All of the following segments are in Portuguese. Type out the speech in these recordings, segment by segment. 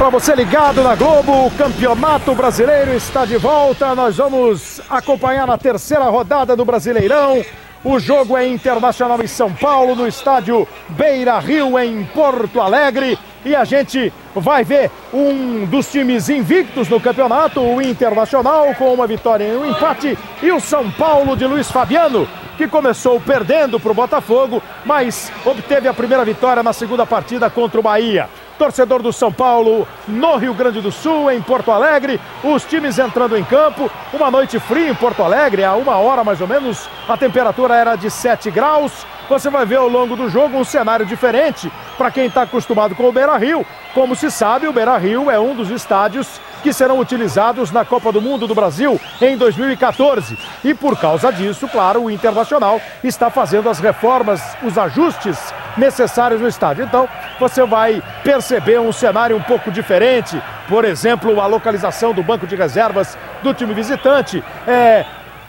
para você ligado na Globo, o Campeonato Brasileiro está de volta. Nós vamos acompanhar na terceira rodada do Brasileirão. O jogo é Internacional em São Paulo, no estádio Beira-Rio, em Porto Alegre. E a gente vai ver um dos times invictos no campeonato, o Internacional, com uma vitória e um empate. E o São Paulo de Luiz Fabiano, que começou perdendo para o Botafogo, mas obteve a primeira vitória na segunda partida contra o Bahia. Torcedor do São Paulo no Rio Grande do Sul, em Porto Alegre, os times entrando em campo, uma noite fria em Porto Alegre, a 1h mais ou menos, a temperatura era de 7 graus. Você vai ver ao longo do jogo um cenário diferente para quem está acostumado com o Beira-Rio. Como se sabe, o Beira-Rio é um dos estádios que serão utilizados na Copa do Mundo do Brasil em 2014. E por causa disso, claro, o Internacional está fazendo as reformas, os ajustes necessários no estádio. Então, você vai perceber um cenário um pouco diferente. Por exemplo, a localização do banco de reservas do time visitante.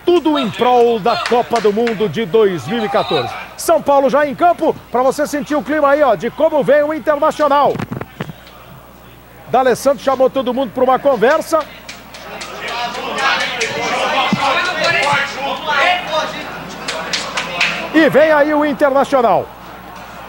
Tudo em prol da Copa do Mundo de 2014. São Paulo já em campo, para você sentir o clima aí, ó, de como vem o Internacional. D'Alessandro chamou todo mundo para uma conversa. E vem aí o Internacional.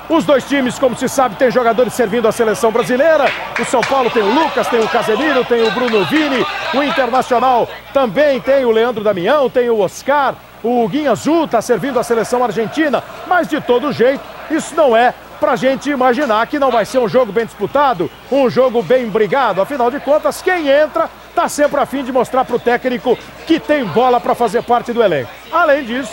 Os dois times, como se sabe, têm jogadores servindo a seleção brasileira. O São Paulo tem o Lucas, tem o Casemiro, tem o Bruno Vini. O Internacional também tem o Leandro Damião, tem o Oscar. O Guinha Azul está servindo a seleção argentina. Mas, de todo jeito, isso não é pra gente imaginar que não vai ser um jogo bem disputado, um jogo bem brigado. Afinal de contas, quem entra tá sempre a fim de mostrar pro técnico que tem bola para fazer parte do elenco. Além disso,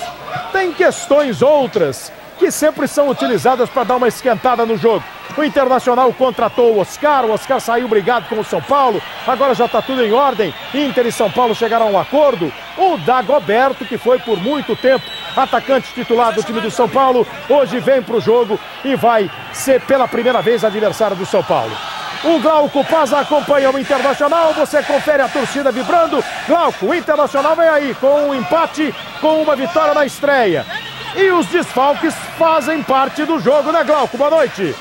tem questões outras que sempre são utilizadas para dar uma esquentada no jogo. O Internacional contratou o Oscar saiu brigado com o São Paulo, agora já está tudo em ordem. Inter e São Paulo chegaram a um acordo. O Dagoberto, que foi por muito tempo atacante titular do time do São Paulo, hoje vem para o jogo e vai ser pela primeira vez adversário do São Paulo. O Glauco Paz acompanha o Internacional, você confere a torcida vibrando. Glauco, o Internacional vem aí com um empate, com uma vitória na estreia. E os desfalques fazem parte do jogo, né, Glauco? Boa noite.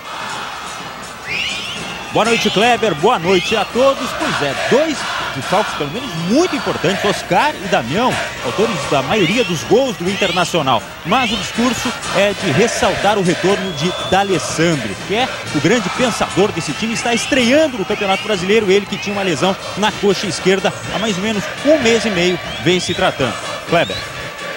Boa noite, Kleber. Boa noite a todos. Pois é, dois desfalques pelo menos muito importantes, Oscar e Damião, autores da maioria dos gols do Internacional. Mas o discurso é de ressaltar o retorno de D'Alessandro, que é o grande pensador desse time, está estreando no Campeonato Brasileiro, ele que tinha uma lesão na coxa esquerda há mais ou menos um mês e meio, vem se tratando. Kleber.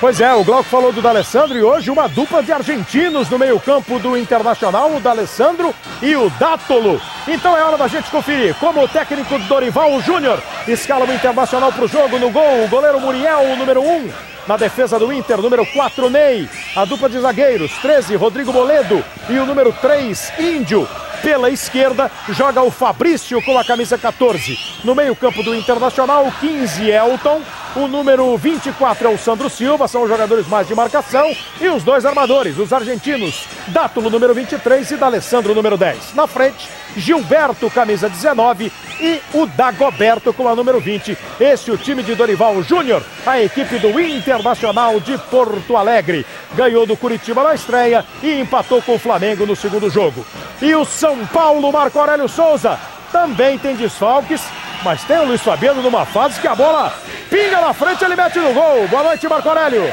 Pois é, o Glauco falou do D'Alessandro e hoje uma dupla de argentinos no meio-campo do Internacional, o D'Alessandro e o Dátolo. Então é hora da gente conferir como o técnico Dorival Júnior escala o Internacional para o jogo. No gol, o goleiro Muriel, o número 1. Na defesa do Inter, número 4, Ney. A dupla de zagueiros, 13, Rodrigo Moledo. E o número 3, Índio. Pela esquerda, joga o Fabrício com a camisa 14. No meio-campo do Internacional, 15, Elton. O número 24 é o Sandro Silva, são os jogadores mais de marcação. E os dois armadores, os argentinos, Dátolo, número 23, e D'Alessandro, número 10. Na frente, Gilberto, camisa 19, e o Dagoberto com a número 20. Esse é o time de Dorival Júnior, a equipe do Internacional de Porto Alegre. Ganhou do Curitiba na estreia e empatou com o Flamengo no segundo jogo. E o São Paulo, Marco Aurélio Souza, também tem desfalques, mas tem o Luiz Fabiano numa fase que a bola pinga na frente, ele mete no gol. Boa noite, Marco Aurélio.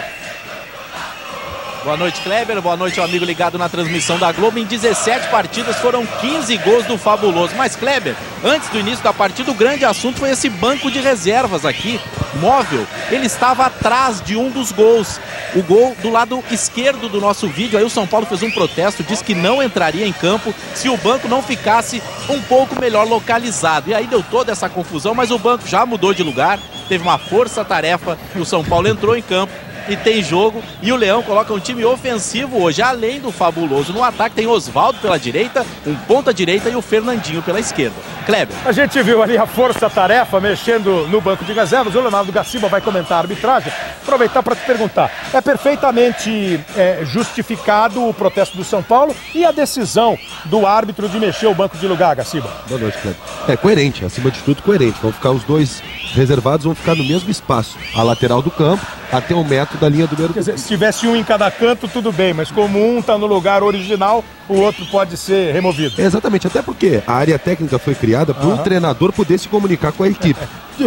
Boa noite, Kleber. Boa noite, ao amigo ligado na transmissão da Globo. Em 17 partidas foram 15 gols do Fabuloso. Mas, Kleber, antes do início da partida, o grande assunto foi esse banco de reservas aqui, móvel. Ele estava atrás de um dos gols. O gol do lado esquerdo do nosso vídeo. Aí o São Paulo fez um protesto, disse que não entraria em campo se o banco não ficasse um pouco melhor localizado. E aí deu toda essa confusão, mas o banco já mudou de lugar. Teve uma força-tarefa e o São Paulo entrou em campo. E tem jogo, e o Leão coloca um time ofensivo hoje, além do Fabuloso. No ataque tem Osvaldo pela direita, um ponta-direita e o Fernandinho pela esquerda. Kleber. A gente viu ali a força-tarefa mexendo no banco de reservas. O Leonardo Gaciba vai comentar a arbitragem. Aproveitar para te perguntar, é perfeitamente justificado o protesto do São Paulo e a decisão do árbitro de mexer o banco de lugar, Gaciba? Boa noite, Kleber. É coerente, acima de tudo coerente. Vão ficar os dois reservados, vão ficar no mesmo espaço. A lateral do campo, até 1 metro da linha do meio. Quer dizer, se tivesse um em cada canto, tudo bem, mas como um está no lugar original, o outro pode ser removido. Exatamente, até porque a área técnica foi criada para um treinador poder se comunicar com a equipe.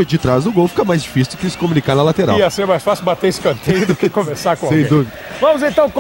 De trás do gol fica mais difícil do que se comunicar na lateral. Ia ser mais fácil bater escanteio do que conversar com alguém. Sem dúvida. Vamos então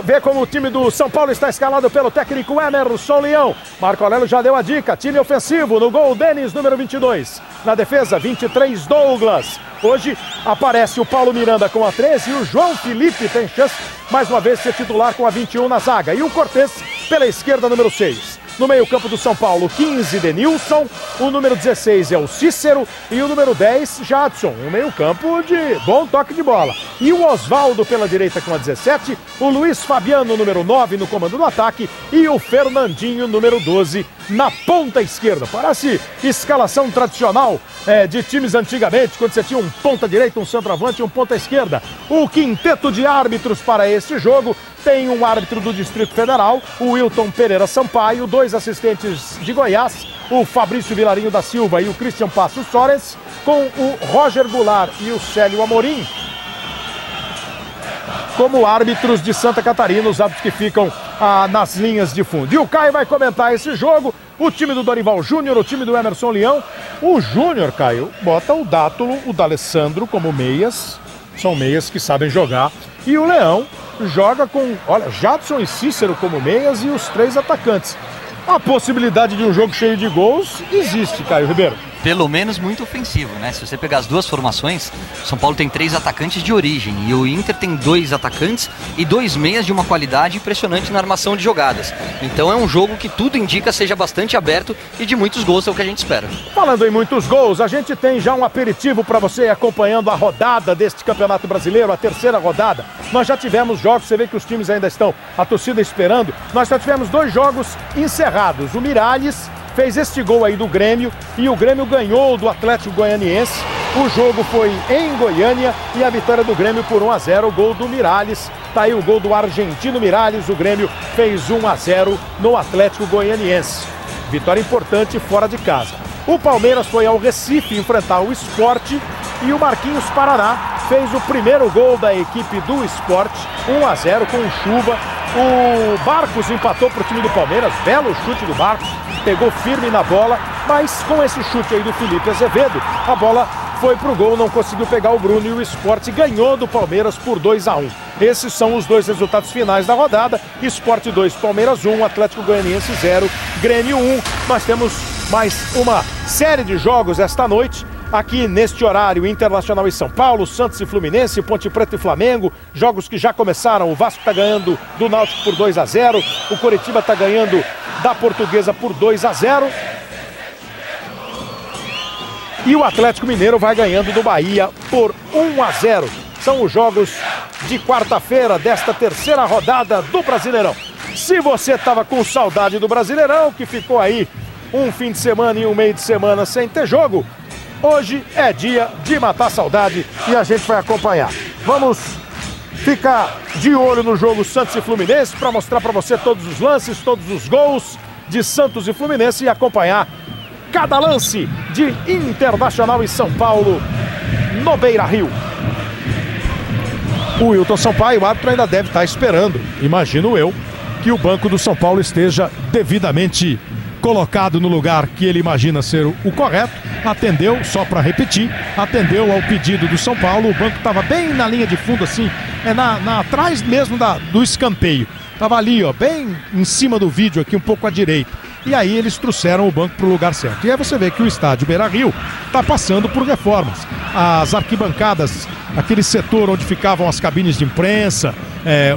ver como o time do São Paulo está escalado pelo técnico Emerson Leão. Marco Aurélio já deu a dica, time ofensivo, no gol Denis, número 22. Na defesa, 23, Douglas. Hoje aparece o Paulo Miranda com a 13 e o João Felipe tem chance, mais uma vez, de ser titular com a 21 na zaga. E o Cortez pela esquerda, número 6. No meio-campo do São Paulo, 15, Denilson, o número 16 é o Cícero e o número 10, Jadson. Um meio-campo de bom toque de bola. E o Oswaldo pela direita com a 17, o Luiz Fabiano, número 9, no comando do ataque e o Fernandinho, número 12, na ponta esquerda. Parece escalação tradicional de times antigamente, quando você tinha um ponta direita, um centroavante e um ponta esquerda. O quinteto de árbitros para este jogo tem um árbitro do Distrito Federal, o Wilton Pereira Sampaio, 2 assistentes de Goiás, o Fabrício Vilarinho da Silva e o Christian Passos Soares, com o Roger Goulart e o Célio Amorim como árbitros de Santa Catarina, os árbitros que ficam nas linhas de fundo. E o Caio vai comentar esse jogo, o time do Dorival Júnior, o time do Emerson Leão. O Júnior, Caio, bota o Dátulo, o D'Alessandro como meias, são meias que sabem jogar, e o Leão joga com, olha, Jadson e Cícero como meias e os 3 atacantes. A possibilidade de um jogo cheio de gols existe, Caio Ribeiro. Pelo menos muito ofensivo, né? Se você pegar as duas formações, o São Paulo tem 3 atacantes de origem e o Inter tem 2 atacantes e 2 meias de uma qualidade impressionante na armação de jogadas. Então é um jogo que tudo indica seja bastante aberto e de muitos gols, é o que a gente espera. Falando em muitos gols, a gente tem já um aperitivo para você acompanhando a rodada deste Campeonato Brasileiro, a terceira rodada. Nós já tivemos jogos, você vê que os times ainda estão, a torcida esperando. Nós já tivemos 2 jogos encerrados. O Miralles fez este gol aí do Grêmio e o Grêmio ganhou do Atlético Goianiense. O jogo foi em Goiânia e a vitória do Grêmio por 1-0, o gol do Miralles. Tá aí o gol do argentino Miralles, o Grêmio fez 1-0 no Atlético Goianiense. Vitória importante fora de casa. O Palmeiras foi ao Recife enfrentar o Sport e o Marquinhos Paraná fez o primeiro gol da equipe do Sport, 1-0 com chuva. O Barcos empatou para o time do Palmeiras, belo chute do Barcos, pegou firme na bola, mas com esse chute aí do Felipe Azevedo, a bola foi pro gol, não conseguiu pegar o Bruno e o Sport ganhou do Palmeiras por 2-1. Esses são os 2 resultados finais da rodada. Sport 2, Palmeiras 1, Atlético Goianiense 0, Grêmio 1. Nós temos mais uma série de jogos esta noite. Aqui neste horário, Internacional e São Paulo, Santos e Fluminense, Ponte Preta e Flamengo, jogos que já começaram. O Vasco está ganhando do Náutico por 2-0, o Coritiba está ganhando da Portuguesa por 2-0. E o Atlético Mineiro vai ganhando do Bahia por 1-0. São os jogos de quarta-feira desta terceira rodada do Brasileirão. Se você estava com saudade do Brasileirão, que ficou aí um fim de semana e um meio de semana sem ter jogo, hoje é dia de matar a saudade e a gente vai acompanhar. Vamos ficar de olho no jogo Santos e Fluminense para mostrar para você todos os lances, todos os gols de Santos e Fluminense e acompanhar cada lance de Internacional e São Paulo no Beira-Rio. O Wilton Sampaio, o árbitro, ainda deve estar esperando, imagino eu, que o banco do São Paulo esteja devidamente colocado no lugar que ele imagina ser o correto. Atendeu, só para repetir, atendeu ao pedido do São Paulo. O banco estava bem na linha de fundo, assim, atrás mesmo do escanteio. Estava ali, ó, bem em cima do vídeo aqui, um pouco à direita. E aí eles trouxeram o banco para o lugar certo. E aí você vê que o estádio Beira-Rio está passando por reformas. As arquibancadas, aquele setor onde ficavam as cabines de imprensa,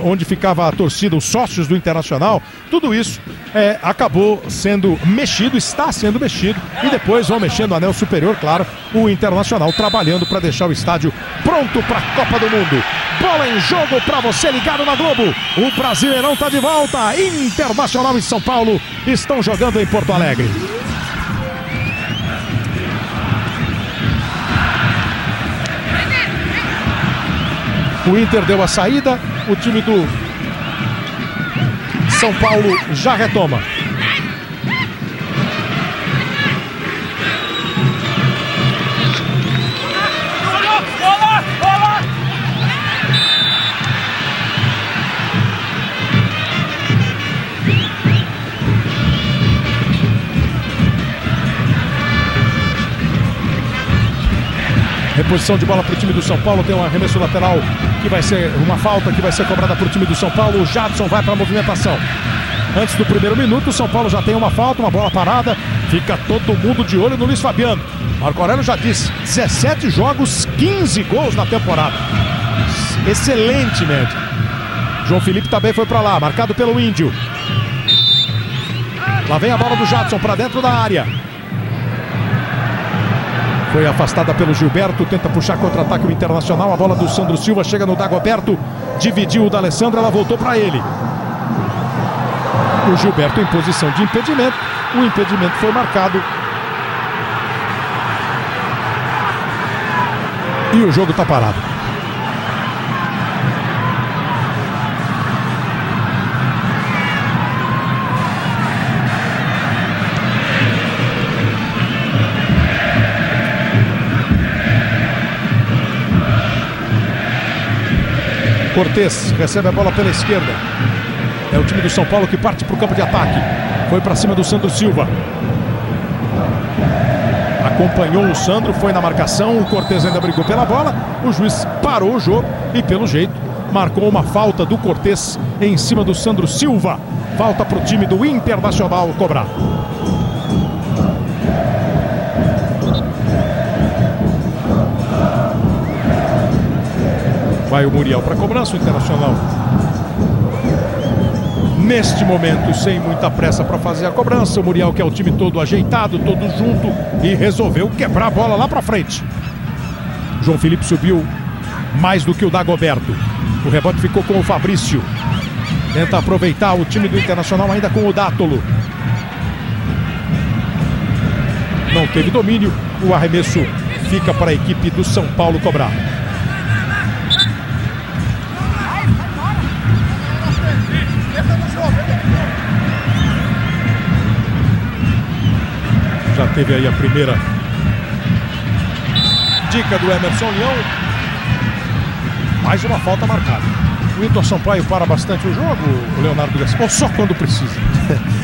onde ficava a torcida, os sócios do Internacional, tudo isso acabou sendo mexido, está sendo mexido, e depois vão mexendo o anel superior, claro, o Internacional trabalhando para deixar o estádio pronto para a Copa do Mundo. Bola em jogo para você ligado na Globo. O Brasileirão está de volta. Internacional e São Paulo estão jogando em Porto Alegre. O Inter deu a saída, o time do São Paulo já retoma. Reposição de bola para o time do São Paulo. Tem um arremesso lateral que vai ser uma falta que vai ser cobrada para o time do São Paulo. O Jadson vai para a movimentação. Antes do primeiro minuto, o São Paulo já tem uma falta, uma bola parada. Fica todo mundo de olho no Luiz Fabiano. Marco Aurélio já disse, 17 jogos, 15 gols na temporada. Excelente média. João Felipe também foi para lá, marcado pelo Índio. Lá vem a bola do Jadson para dentro da área. Foi afastada pelo Gilberto, tenta puxar contra-ataque o Internacional. A bola do Sandro Silva chega no Dagoberto, dividiu o D'Alessandro, ela voltou para ele. O Gilberto em posição de impedimento. O impedimento foi marcado. E o jogo está parado. Cortez recebe a bola pela esquerda. É o time do São Paulo que parte para o campo de ataque. Foi para cima do Sandro Silva. Acompanhou o Sandro, foi na marcação. O Cortez ainda brigou pela bola. O juiz parou o jogo e, pelo jeito, marcou uma falta do Cortez em cima do Sandro Silva. Falta para o time do Internacional cobrar. Vai o Muriel para a cobrança, o Internacional neste momento sem muita pressa para fazer a cobrança. O Muriel, que é o time todo ajeitado, todo junto, e resolveu quebrar a bola lá para frente. João Felipe subiu mais do que o Dagoberto. O rebote ficou com o Fabrício. Tenta aproveitar o time do Internacional ainda com o Dátolo. Não teve domínio. O arremesso fica para a equipe do São Paulo cobrar. Já teve aí a primeira dica do Emerson Leão. Mais uma falta marcada. O Wilton Sampaio para bastante o jogo, o Leonardo Garcia, ou só quando precisa?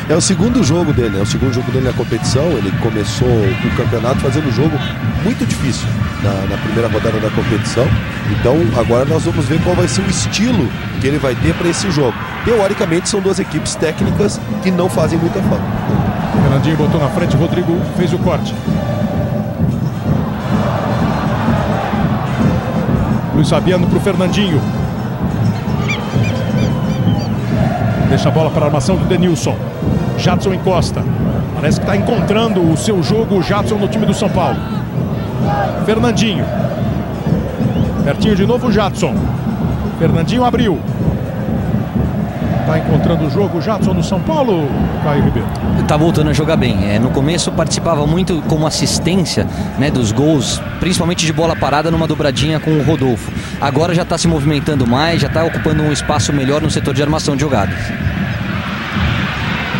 É o segundo jogo dele, é o segundo jogo dele na competição. Ele começou o campeonato fazendo um jogo muito difícil na primeira rodada da competição. Então agora nós vamos ver qual vai ser o estilo que ele vai ter para esse jogo. Teoricamente são duas equipes técnicas que não fazem muita falta. Fernandinho botou na frente, Rodrigo fez o corte. Luiz Fabiano para o Fernandinho. Deixa a bola para a armação do Denilson. Jadson encosta. Parece que está encontrando o seu jogo, o Jadson, no time do São Paulo. Fernandinho. Pertinho de novo o Jadson. Fernandinho abriu. Está encontrando o jogo o Jadson no São Paulo, Caio Ribeiro? Está voltando a jogar bem. No começo participava muito como assistência, né, dos gols, principalmente de bola parada numa dobradinha com o Rodolfo. Agora já está se movimentando mais, já está ocupando um espaço melhor no setor de armação de jogadas.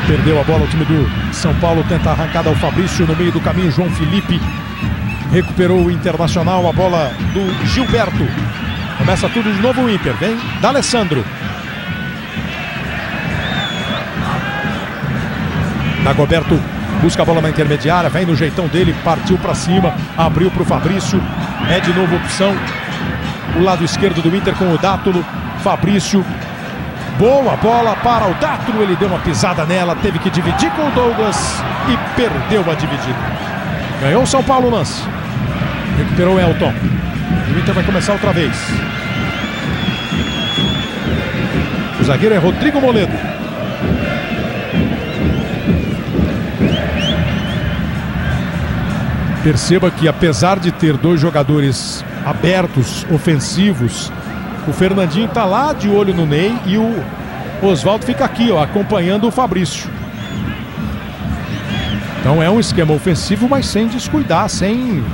Perdeu a bola o time do São Paulo, tenta a arrancada ao Fabrício, no meio do caminho João Felipe. Recuperou o Internacional, a bola do Gilberto. Começa tudo de novo o Inter, vem D'Alessandro. Dagoberto busca a bola na intermediária, vem no jeitão dele, partiu para cima, abriu para o Fabrício, é de novo opção, o lado esquerdo do Inter com o Dátolo, Fabrício, boa bola para o Dátolo, ele deu uma pisada nela, teve que dividir com o Douglas e perdeu a dividida. Ganhou o São Paulo o lance, recuperou o Elton, o Inter vai começar outra vez. O zagueiro é Rodrigo Moledo. Perceba que, apesar de ter dois jogadores abertos, ofensivos, o Fernandinho está lá de olho no Ney e o Oswaldo fica aqui, ó, acompanhando o Fabrício. Então é um esquema ofensivo, mas sem descuidar, sem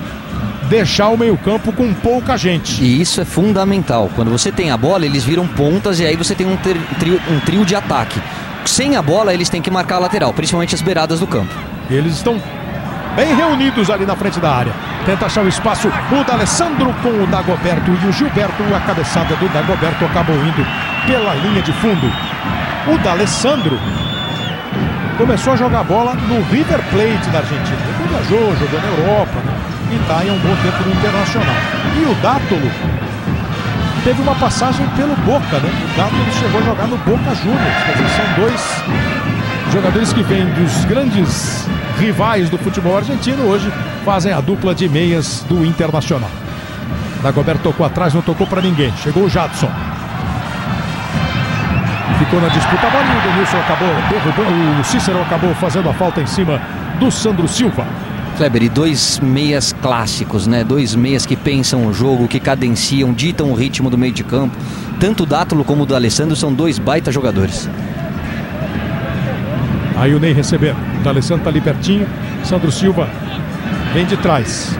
deixar o meio-campo com pouca gente. E isso é fundamental. Quando você tem a bola, eles viram pontas e aí você tem um trio de ataque. Sem a bola, eles têm que marcar a lateral, principalmente as beiradas do campo. Eles estão bem reunidos ali na frente da área. Tenta achar o espaço o D'Alessandro com o Dagoberto e o Gilberto. A cabeçada do Dagoberto acabou indo pela linha de fundo. O D'Alessandro começou a jogar bola no River Plate da Argentina. Depois viajou, jogou na Europa, né? e está há um bom tempo no Internacional. E o Dátulo teve uma passagem pelo Boca, né? O Dátulo chegou a jogar no Boca Juniors. Quer dizer, são dois jogadores que vêm dos grandes rivais do futebol argentino, hoje fazem a dupla de meias do Internacional. Dagoberto tocou atrás, não tocou para ninguém. Chegou o Jadson. Ficou na disputa a bolinha, o Denilson acabou derrubando, o Cícero acabou fazendo a falta em cima do Sandro Silva. Kleber, e dois meias clássicos, né? Dois meias que pensam o jogo, que cadenciam, ditam o ritmo do meio de campo. Tanto o Dátulo como o do Alessandro são dois baita jogadores. Aí o Ney recebendo. O D'Alessandro tá ali pertinho. Sandro Silva vem de trás.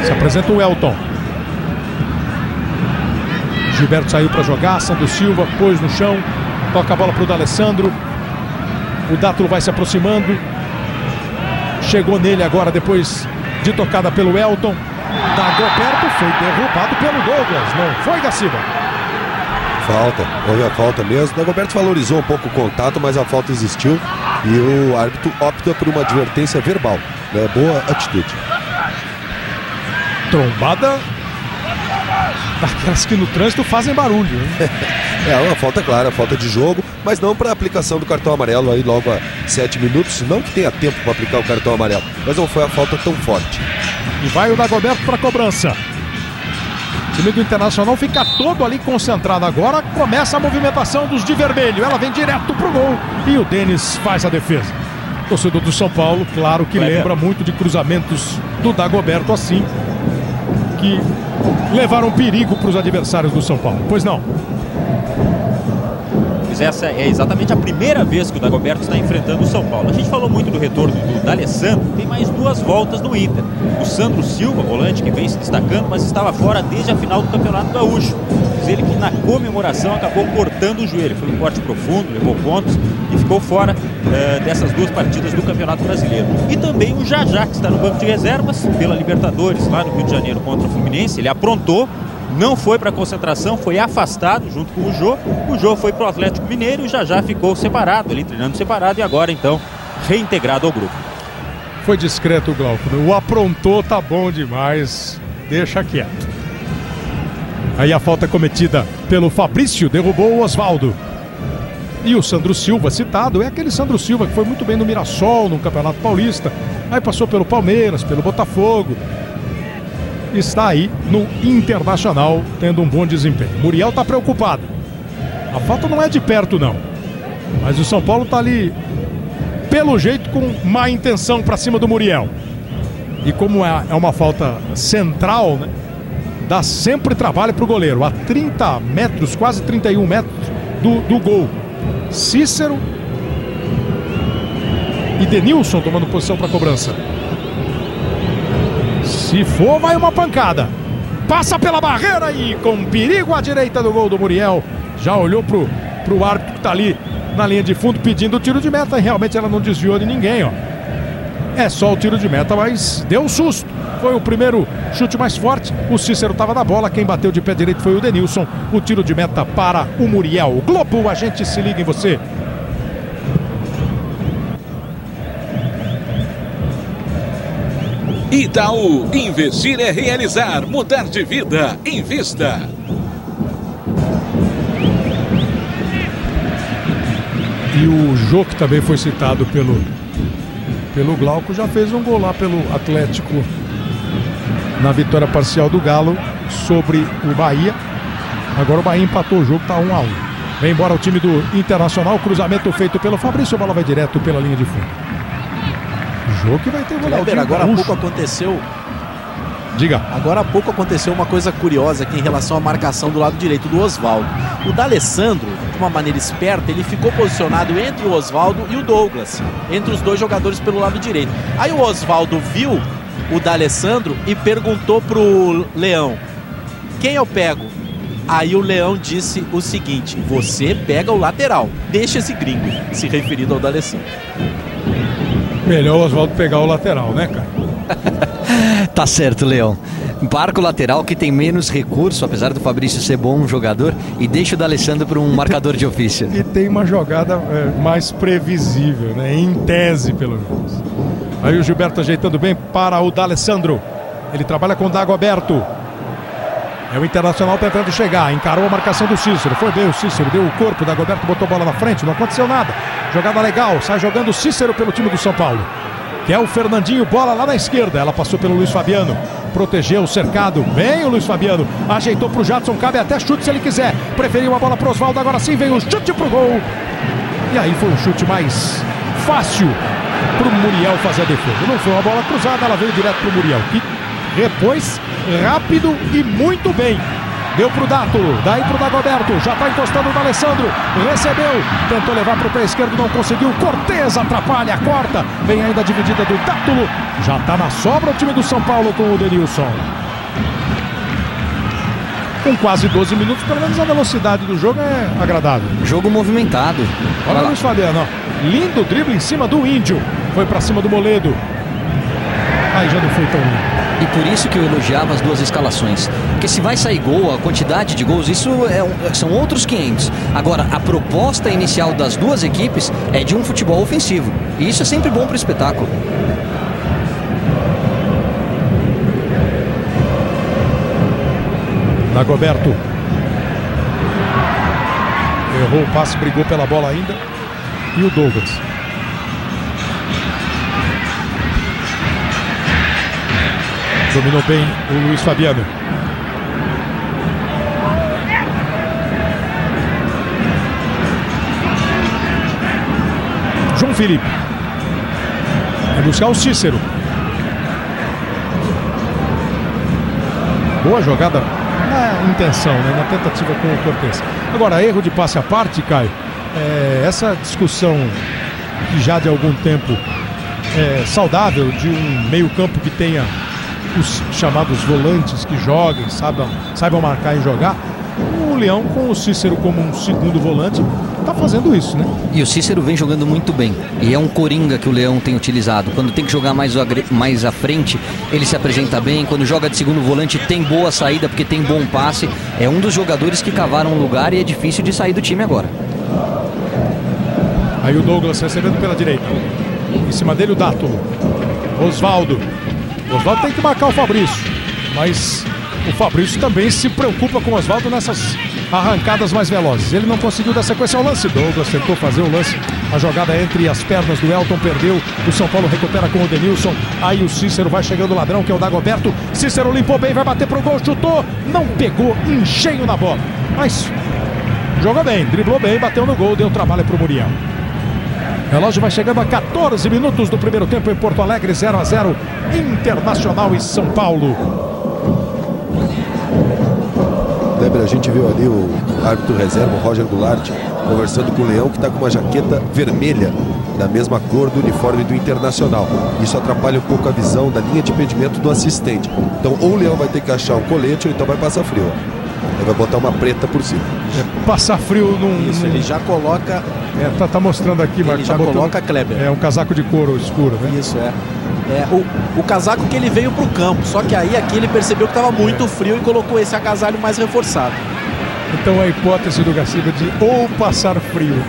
Se apresenta o Elton. Gilberto saiu para jogar. Sandro Silva pôs no chão. Toca a bola para o D'Alessandro. O Dátulo vai se aproximando. Chegou nele agora depois de tocada pelo Elton. Dagoberto foi derrubado pelo Douglas. Não foi, Gaciba? Falta, houve a falta mesmo. Dagoberto valorizou um pouco o contato, mas a falta existiu e o árbitro opta por uma advertência verbal, né? Boa atitude. Trombada daquelas que no trânsito fazem barulho, hein? É uma falta clara, falta de jogo, mas não para aplicação do cartão amarelo aí logo a 7 minutos. Não que tenha tempo para aplicar o cartão amarelo, mas não foi a falta tão forte. E vai o Dagoberto para a cobrança. O time do Internacional fica todo ali concentrado agora. Começa a movimentação dos de vermelho. Ela vem direto pro gol e o Denis faz a defesa. Torcedor do São Paulo, claro que lembra muito de cruzamentos do Dagoberto assim, que levaram perigo para os adversários do São Paulo. Pois não? Essa é exatamente a primeira vez que o Dagoberto está enfrentando o São Paulo. A gente falou muito do retorno do D'Alessandro, tem mais 2 voltas no Inter. O Sandro Silva, volante, que vem se destacando, mas estava fora desde a final do Campeonato Gaúcho. Diz ele que na comemoração acabou cortando o joelho. Foi um corte profundo, levou pontos e ficou fora dessas 2 partidas do Campeonato Brasileiro. E também o Jajá, que está no banco de reservas pela Libertadores, lá no Rio de Janeiro contra o Fluminense. Ele aprontou. Não foi para a concentração, foi afastado junto com o Jô. O Jô foi para o Atlético Mineiro e já ficou separado, ali treinando separado e agora então reintegrado ao grupo. Foi discreto o Glauco. O aprontou tá bom demais, deixa quieto. Aí a falta cometida pelo Fabrício derrubou o Osvaldo. E o Sandro Silva citado é aquele Sandro Silva que foi muito bem no Mirassol, no Campeonato Paulista. Aí passou pelo Palmeiras, pelo Botafogo. Está aí no Internacional tendo um bom desempenho. Muriel está preocupado. A falta não é de perto não, mas o São Paulo está ali pelo jeito com má intenção para cima do Muriel. E como é uma falta central, né, dá sempre trabalho para o goleiro. A 30 metros, quase 31 metros do gol. Cícero e Denilson tomando posição para a cobrança. Se for, vai uma pancada. Passa pela barreira e com perigo à direita do gol do Muriel. Já olhou pro árbitro que tá ali na linha de fundo pedindo o tiro de meta. E realmente ela não desviou de ninguém, ó. É só o tiro de meta, mas deu um susto. Foi o primeiro chute mais forte. O Cícero tava na bola. Quem bateu de pé direito foi o Denilson. O tiro de meta para o Muriel. Globo, a gente se liga em você. Itaú, investir é realizar, mudar de vida, invista. E o Jô, que também foi citado pelo Glauco, já fez um gol lá pelo Atlético na vitória parcial do Galo sobre o Bahia. Agora o Bahia empatou o jogo, tá 1-1. Vem embora o time do Internacional, cruzamento feito pelo Fabrício, a bola vai direto pela linha de fundo. Jogo que vai ter Kleber, agora há pouco aconteceu. Diga. Agora há pouco aconteceu uma coisa curiosa aqui em relação à marcação do lado direito do Osvaldo. O D'Alessandro, de uma maneira esperta, ele ficou posicionado entre o Osvaldo e o Douglas, entre os 2 jogadores pelo lado direito. Aí o Osvaldo viu o D'Alessandro e perguntou pro Leão: quem eu pego? Aí o Leão disse o seguinte: você pega o lateral, deixa esse gringo, se referindo ao D'Alessandro. Melhor o Osvaldo pegar o lateral, né, cara? Tá certo, Leão. Marca o lateral que tem menos recurso, apesar do Fabrício ser bom jogador, e deixa o D'Alessandro para um marcador de ofício. E tem uma jogada mais previsível, né? Em tese, pelo menos. Aí o Gilberto ajeitando bem para o D'Alessandro. Ele trabalha com o Dagoberto. É o Internacional tentando chegar. Encarou a marcação do Cícero. Foi bem o Cícero, deu o corpo. O Dagoberto botou a bola na frente. Não aconteceu nada. Jogada legal. Sai jogando o Cícero pelo time do São Paulo. Que é o Fernandinho. Bola lá na esquerda. Ela passou pelo Luiz Fabiano. Protegeu o cercado. Vem o Luiz Fabiano. Ajeitou pro Jadson. Cabe até chute se ele quiser. Preferiu a bola pro Osvaldo. Agora sim vem o chute pro gol. E aí foi um chute mais fácil pro Muriel fazer a defesa. Não foi uma bola cruzada. Ela veio direto pro Muriel. Que repôs rápido e muito bem. Deu pro Dátulo, daí pro Dagoberto, já tá encostando o D'Alessandro, recebeu, tentou levar pro pé esquerdo, não conseguiu, Cortez atrapalha, corta, vem ainda a dividida do Dátulo, já tá na sobra o time do São Paulo com o Denilson. Com quase 12 minutos, pelo menos a velocidade do jogo é agradável. Jogo movimentado. Olha o Luiz Fabiano, ó. Lindo drible em cima do Índio, foi pra cima do Moledo. Aí já não foi tão lindo. E por isso que eu elogiava as duas escalações. Porque se vai sair gol, a quantidade de gols, isso são outros 500. Agora, a proposta inicial das duas equipes é de um futebol ofensivo. E isso é sempre bom para o espetáculo. Dagoberto. Errou o passe, brigou pela bola ainda. E o Douglas. Dominou bem o Luiz Fabiano. João Felipe. Vai buscar o Cícero. Boa jogada na intenção, né? Na tentativa com o Cortez. Agora, erro de passe à parte, Caio. Essa discussão que já de algum tempo é saudável de um meio-campo que tenha os chamados volantes que joguem, saibam marcar e jogar. O Leão, com o Cícero como um segundo volante, tá fazendo isso, né? E o Cícero vem jogando muito bem. E é um coringa que o Leão tem utilizado. Quando tem que jogar mais à frente, ele se apresenta bem. Quando joga de segundo volante, tem boa saída, porque tem bom passe. É um dos jogadores que cavaram um lugar e é difícil de sair do time agora. Aí o Douglas recebendo pela direita. Em cima dele o Dátulo. Osvaldo tem que marcar o Fabrício, mas o Fabrício também se preocupa com o Osvaldo nessas arrancadas mais velozes. Ele não conseguiu dar sequência ao lance. Douglas tentou fazer o lance, a jogada entre as pernas do Elton, perdeu. O São Paulo recupera com o Denilson. Aí o Cícero vai chegando, o ladrão, que é o Dagoberto. Cícero limpou bem, vai bater pro gol, chutou, não pegou em cheio na bola, mas jogou bem, driblou bem, bateu no gol, deu trabalho pro Muriel. O relógio vai chegando a 14 minutos do primeiro tempo em Porto Alegre, 0-0, Internacional e São Paulo. Kleber, a gente viu ali o árbitro reserva, o Roger Goulart, conversando com o Leão, que está com uma jaqueta vermelha, da mesma cor do uniforme do Internacional. Isso atrapalha um pouco a visão da linha de impedimento do assistente. Então, ou o Leão vai ter que achar um colete, ou então vai passar frio. Ele vai botar uma preta por cima. Passar frio num... Isso, ele já coloca... tá mostrando aqui, Marcos. Ele já coloca Kleber. É um casaco de couro escuro, né? Isso, o casaco que ele veio pro campo. Só que aí aqui ele percebeu que estava muito frio e colocou esse agasalho mais reforçado. Então a hipótese do Gaciba de ou passar frio,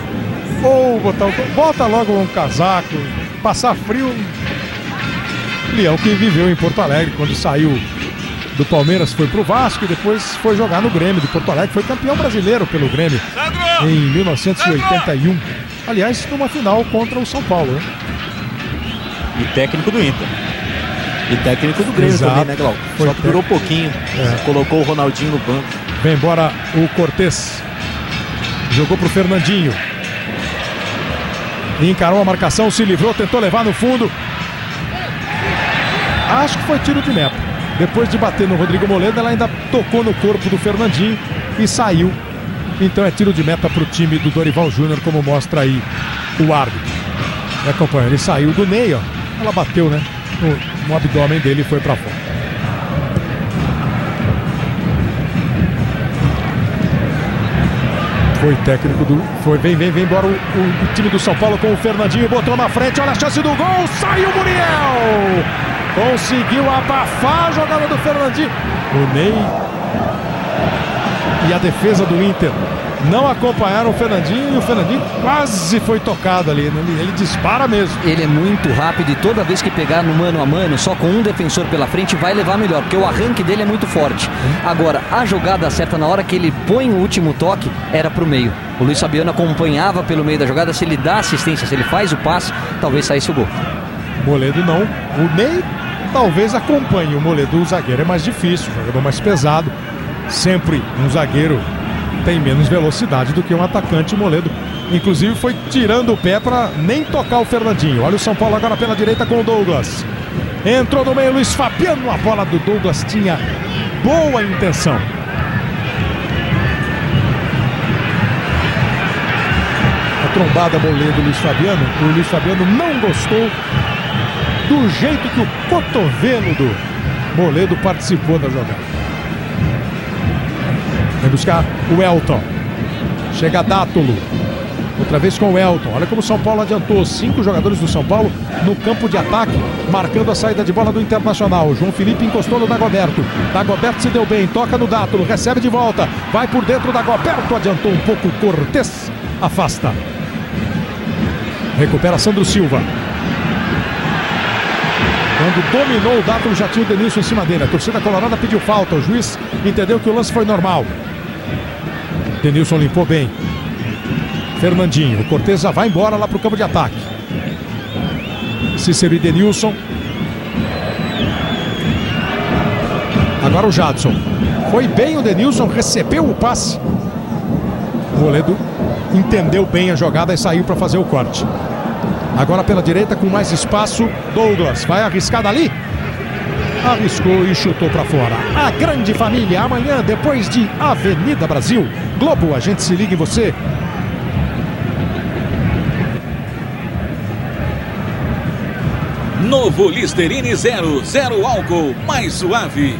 ou bota logo um casaco, passar frio. Leão que viveu em Porto Alegre quando saiu do Palmeiras, foi pro Vasco e depois foi jogar no Grêmio de Porto Alegre, foi campeão brasileiro pelo Grêmio em 1981, aliás, numa final contra o São Paulo, né? E técnico do Inter. E técnico do Grêmio. Exato. Também, né, Glauco? Só que durou pouquinho, colocou o Ronaldinho no banco. Vem embora o Cortez, jogou pro Fernandinho, encarou a marcação, se livrou, tentou levar no fundo, acho que foi tiro de meta. Depois de bater no Rodrigo Moledo, ela ainda tocou no corpo do Fernandinho e saiu. Então é tiro de meta para o time do Dorival Júnior, como mostra aí o árbitro. E acompanha, ele saiu do meio, ó. Ela bateu, né, no abdômen dele e foi para fora. Foi técnico do... Vem embora o time do São Paulo com o Fernandinho, botou na frente, olha a chance do gol, saiu o Muriel! Conseguiu abafar a jogada do Fernandinho. O Ney e a defesa do Inter não acompanharam o Fernandinho e o Fernandinho quase foi tocado ali, né? Ele dispara mesmo. Ele é muito rápido e toda vez que pegar no mano a mano, só com um defensor pela frente, vai levar melhor, porque o arranque dele é muito forte. Agora, a jogada certa, na hora que ele põe o último toque, era pro meio. O Luiz Fabiano acompanhava pelo meio da jogada, se ele dá assistência, se ele faz o passe, talvez saísse o gol. Moledo não, o Ney talvez acompanhe o Moledo, o zagueiro é mais difícil, o jogador mais pesado. Sempre um zagueiro tem menos velocidade do que um atacante. Moledo, inclusive, foi tirando o pé para nem tocar o Fernandinho. Olha o São Paulo agora pela direita com o Douglas. Entrou no meio Luiz Fabiano, a bola do Douglas tinha boa intenção. A trombada Moledo Luiz Fabiano. O Luiz Fabiano não gostou do jeito que o cotovelo do Moledo participou da jogada. Vem buscar o Elton. Chega Dátulo. Outra vez com o Elton. Olha como o São Paulo adiantou. 5 jogadores do São Paulo no campo de ataque, marcando a saída de bola do Internacional. O João Felipe encostou no Dagoberto. Dagoberto se deu bem. Toca no Dátulo. Recebe de volta. Vai por dentro. Dagoberto adiantou um pouco. Cortez afasta. Recupera Sandro Silva. Quando dominou o Dátulo, já tinha o Denilson em cima dele. A torcida colorada pediu falta. O juiz entendeu que o lance foi normal. Denilson limpou bem. Fernandinho. O Cortez já vai embora lá para o campo de ataque. Cícero e Denilson. Agora o Jadson. Foi bem o Denilson, recebeu o passe. O Moledo entendeu bem a jogada e saiu para fazer o corte. Agora pela direita com mais espaço, Douglas vai arriscar dali. Arriscou e chutou para fora. A grande família amanhã depois de Avenida Brasil. Globo, a gente se liga em você. Novo Listerine Zero, zero álcool, mais suave.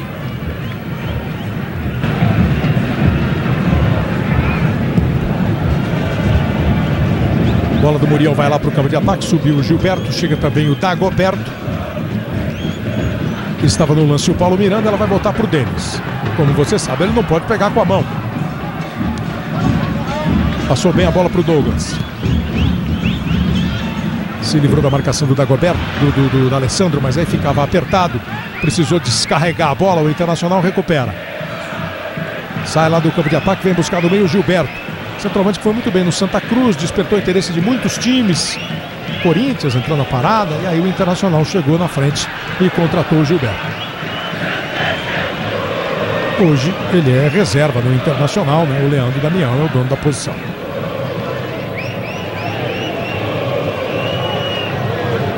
Bola do Muriel vai lá para o campo de ataque. Subiu o Gilberto, chega também o Dagoberto, que estava no lance o Paulo Miranda. Ela vai voltar para o Denis. Como você sabe, ele não pode pegar com a mão. Passou bem a bola para o Douglas. Se livrou da marcação do Dagoberto, do Alessandro, mas aí ficava apertado. Precisou descarregar a bola, o Internacional recupera. Sai lá do campo de ataque, vem buscar no meio o Gilberto. Centroavante que foi muito bem no Santa Cruz, despertou o interesse de muitos times. Corinthians entrou na parada e aí o Internacional chegou na frente e contratou o Gilberto. Hoje ele é reserva no Internacional, né? O Leandro Damião é o dono da posição.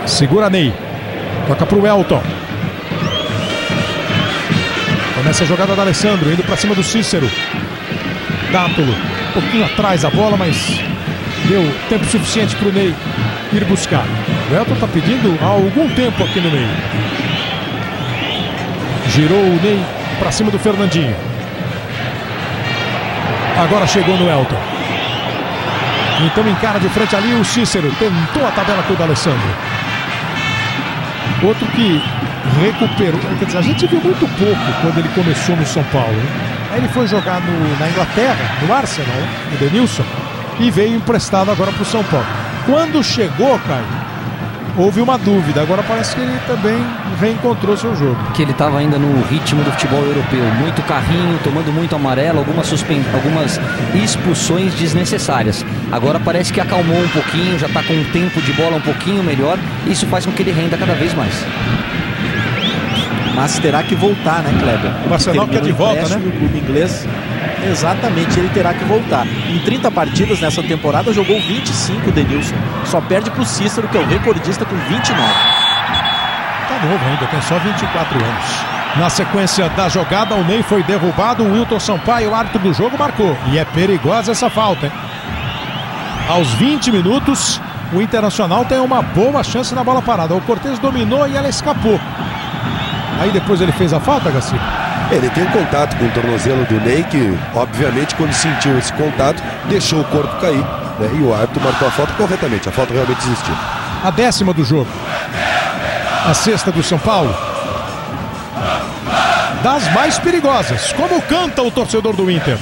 Segura Ney. Toca pro Elton. Começa a jogada da Alessandro, indo para cima do Cícero. Dátulo, um pouquinho atrás a bola, mas deu tempo suficiente para o Ney ir buscar. O Elton está pedindo há algum tempo aqui no meio. Girou o Ney para cima do Fernandinho. Agora chegou no Elton. Então encara de frente ali o Cícero. Tentou a tabela com o D'Alessandro. Outro que recuperou. Quer dizer, a gente viu muito pouco quando ele começou no São Paulo, né? Aí ele foi jogar na Inglaterra, no Arsenal, o Denilson, e veio emprestado agora para o São Paulo. Quando chegou, Caio, houve uma dúvida. Agora parece que ele também reencontrou seu jogo. Que ele estava ainda no ritmo do futebol europeu. Muito carrinho, tomando muito amarelo, algumas expulsões desnecessárias. Agora parece que acalmou um pouquinho, já está com um tempo de bola um pouquinho melhor. Isso faz com que ele renda cada vez mais. Mas terá que voltar, né, Kleber? O Arsenal quer de volta, né? O clube inglês, exatamente, ele terá que voltar. Em 30 partidas nessa temporada, jogou 25 o Denilson. Só perde para o Cícero, que é o recordista, com 29. Tá novo ainda, tem só 24 anos. Na sequência da jogada, o Ney foi derrubado. O Wilton Sampaio, o árbitro do jogo, marcou. E é perigosa essa falta, hein? Aos 20 minutos, o Internacional tem uma boa chance na bola parada. O Cortez dominou e ela escapou. Aí depois ele fez a falta, Garcia? Ele tem um contato com o tornozelo do Ney, que obviamente quando sentiu esse contato, deixou o corpo cair, né? E o árbitro marcou a falta corretamente. A falta realmente existiu. A 10ª do jogo. A 6ª do São Paulo. Das mais perigosas. Como canta o torcedor do Inter.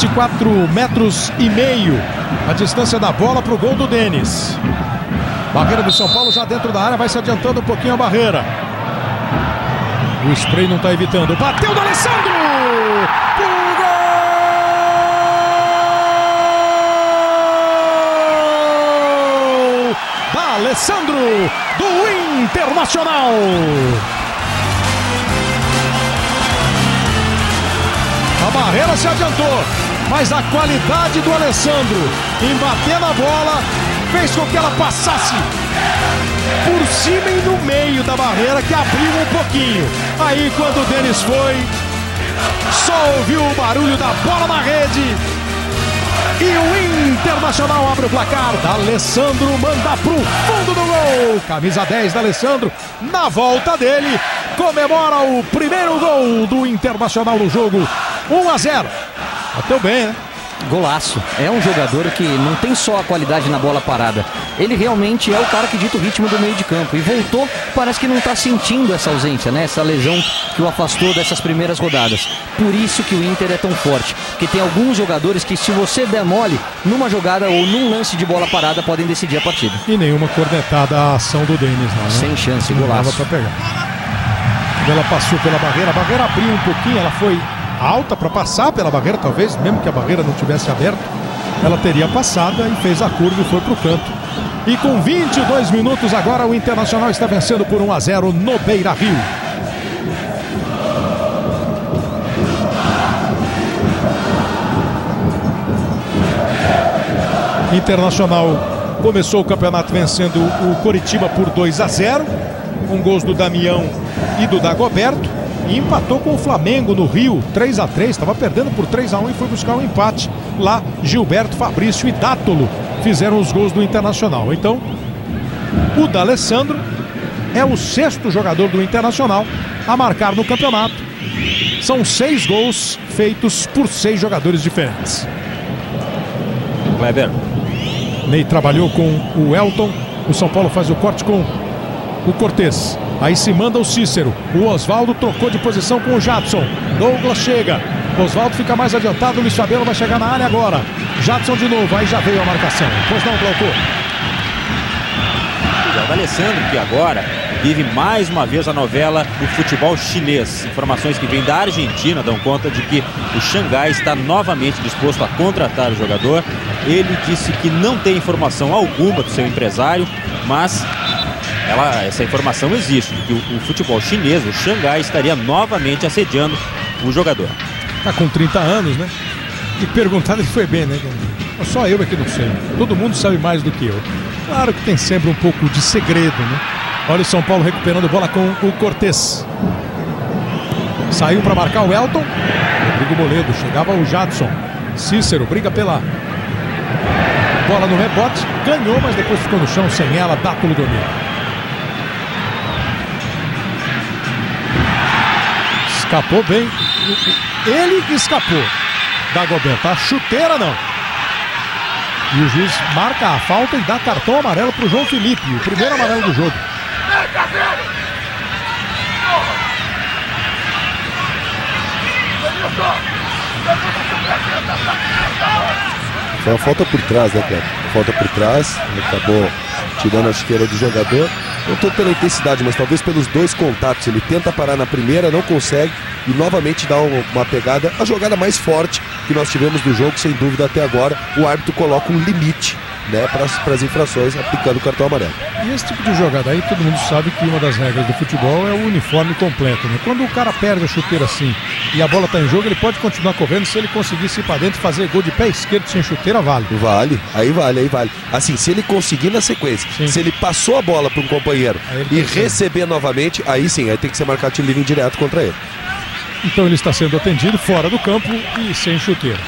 24,5 metros a distância da bola para o gol do Denis. Barreira do São Paulo já dentro da área, vai se adiantando um pouquinho a barreira. O spray não está evitando. Bateu do Alessandro! Pro gol! Da Alessandro, do Internacional! A barreira se adiantou, mas a qualidade do Alessandro em bater na bola fez com que ela passasse por cima e no meio da barreira, que abriu um pouquinho. Aí quando o Denis foi, só ouviu o barulho da bola na rede e o Internacional abre o placar. Da Alessandro manda pro fundo do gol. Camisa 10 da Alessandro, na volta dele, comemora o primeiro gol do Internacional no jogo. 1-0. Bateu bem, né? Golaço. É um jogador que não tem só a qualidade na bola parada. Ele realmente é o cara que dita o ritmo do meio de campo. E voltou, parece que não está sentindo essa ausência, né? Essa lesão que o afastou dessas primeiras rodadas. Por isso que o Inter é tão forte. Porque tem alguns jogadores que, se você der mole, numa jogada ou num lance de bola parada, podem decidir a partida. E nenhuma cornetada a ação do Denis, não, né? Sem chance, não golaço. Pra pegar. Ela passou pela barreira, a barreira abriu um pouquinho, ela foi alta para passar pela barreira, talvez, mesmo que a barreira não tivesse aberto, ela teria passado e fez a curva e foi para o canto. E com 22 minutos agora o Internacional está vencendo por 1-0 no Beira-Rio. Internacional começou o campeonato vencendo o Coritiba por 2-0, com gols do Damião e do Dagoberto. E empatou com o Flamengo no Rio, 3-3, estava perdendo por 3-1 e foi buscar um empate. Lá, Gilberto, Fabrício e Dátolo fizeram os gols do Internacional. Então, o D'Alessandro é o 6º jogador do Internacional a marcar no campeonato. São 6 gols feitos por 6 jogadores diferentes. Kleber. Ney trabalhou com o Elton, o São Paulo faz o corte com o Cortez. Aí se manda o Cícero. O Oswaldo trocou de posição com o Jadson. Douglas chega. Oswaldo fica mais adiantado. O Luiz Fabiano vai chegar na área agora. Jadson de novo. Aí já veio a marcação. Pois não, Glauco. O D'Alessandro, que agora vive mais uma vez a novela do futebol chinês. Informações que vêm da Argentina dão conta de que o Xangai está novamente disposto a contratar o jogador. Ele disse que não tem informação alguma do seu empresário, mas essa informação existe, de que o futebol chinês, o Xangai, estaria novamente assediando o jogador. Tá com 30 anos, né? E perguntado ele foi bem, né? Só eu é que não sei. Todo mundo sabe mais do que eu. Claro que tem sempre um pouco de segredo, né? Olha o São Paulo recuperando bola com o Cortez. Saiu para marcar o Elton. Rodrigo Moledo, chegava o Jadson. Cícero briga pela bola no rebote. Ganhou, mas depois ficou no chão sem ela. Dátolo domina. Escapou bem. Ele escapou. Dagoberto. A chuteira não. E o juiz marca a falta e dá cartão amarelo para o João Felipe. O primeiro amarelo do jogo. Foi uma falta por trás, né, Cleber? Falta por trás. Ele acabou tirando a chuteira do jogador. Não tanto pela intensidade, mas talvez pelos 2 contatos. Ele tenta parar na primeira, não consegue e novamente dá uma pegada. A jogada mais forte que nós tivemos do jogo, sem dúvida, até agora. O árbitro coloca um limite, né, para as infrações, aplicando o cartão amarelo. E esse tipo de jogada aí, todo mundo sabe que uma das regras do futebol é o uniforme completo, né? Quando o cara perde a chuteira assim e a bola está em jogo, ele pode continuar correndo. Se ele conseguisse ir para dentro e fazer gol de pé esquerdo sem chuteira, vale. Aí vale. Assim, se ele conseguir na sequência, sim, se ele passou a bola para um companheiro e receber novamente, aí sim, aí tem que ser marcado tiro livre indireto contra ele. Então ele está sendo atendido fora do campo e sem chuteira.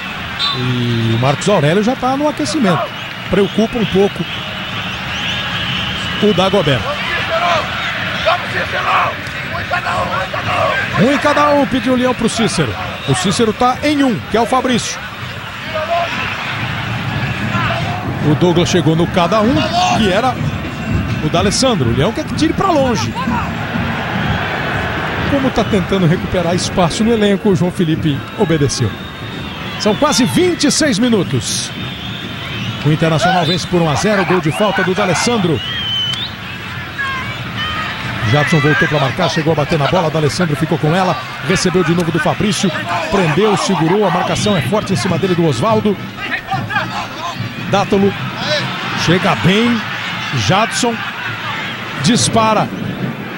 E o Marcos Aurélio já está no aquecimento. Preocupa um pouco o Dagoberto. Um em cada um, pediu o Leão para o Cícero. O Cícero está em 1, que é o Fabrício. O Douglas chegou no cada um, que era o D'Alessandro. O Leão quer que tire para longe. Como está tentando recuperar espaço no elenco, o João Felipe obedeceu. São quase 26 minutos. O Internacional vence por 1-0, gol de falta do D'Alessandro. Jadson voltou para marcar, chegou a bater na bola, D'Alessandro ficou com ela, recebeu de novo do Fabrício, prendeu, segurou, a marcação é forte em cima dele do Osvaldo. Dátolo chega bem, Jadson dispara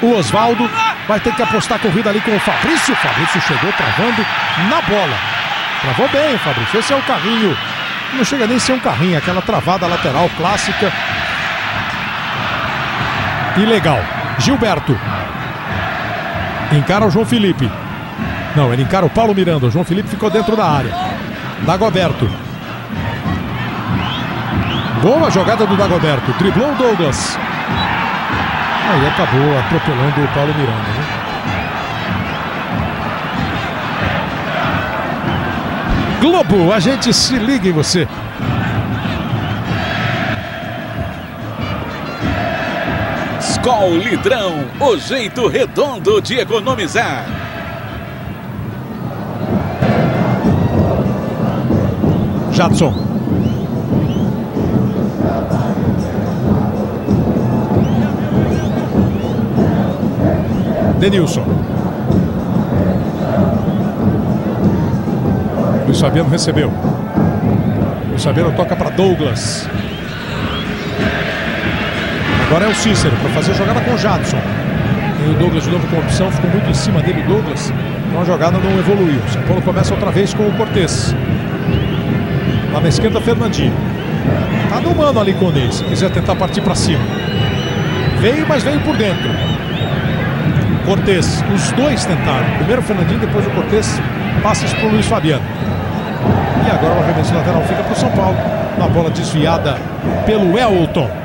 o Osvaldo, vai ter que apostar a corrida ali com o Fabrício. Fabrício chegou travando na bola, travou bem o Fabrício, esse é o carrinho, não chega nem a ser um carrinho, aquela travada lateral clássica e legal. Gilberto encara o João Felipe, não, ele encara o Paulo Miranda, o João Felipe ficou dentro da área. Dagoberto, boa jogada do Dagoberto, driblou o Douglas, aí acabou atropelando o Paulo Miranda, né? Globo, a gente se liga em você. Skol Litrão, o jeito redondo de economizar. Jadson. Denilson. Luiz Fabiano recebeu. Luiz Fabiano toca para Douglas. Agora é o Cícero para fazer a jogada com o Jadson. E o Douglas de novo com opção, ficou muito em cima dele o Douglas. Então a jogada não evoluiu. São Paulo começa outra vez com o Cortez. Lá na esquerda, Fernandinho. Tá no mano ali com o Ney, se quiser tentar partir para cima. Veio, mas veio por dentro. Cortez, os dois tentaram. Primeiro o Fernandinho, depois o Cortez. Passes para o Luiz Fabiano. E agora o arremesso lateral fica para o São Paulo. Uma bola desviada pelo Elton.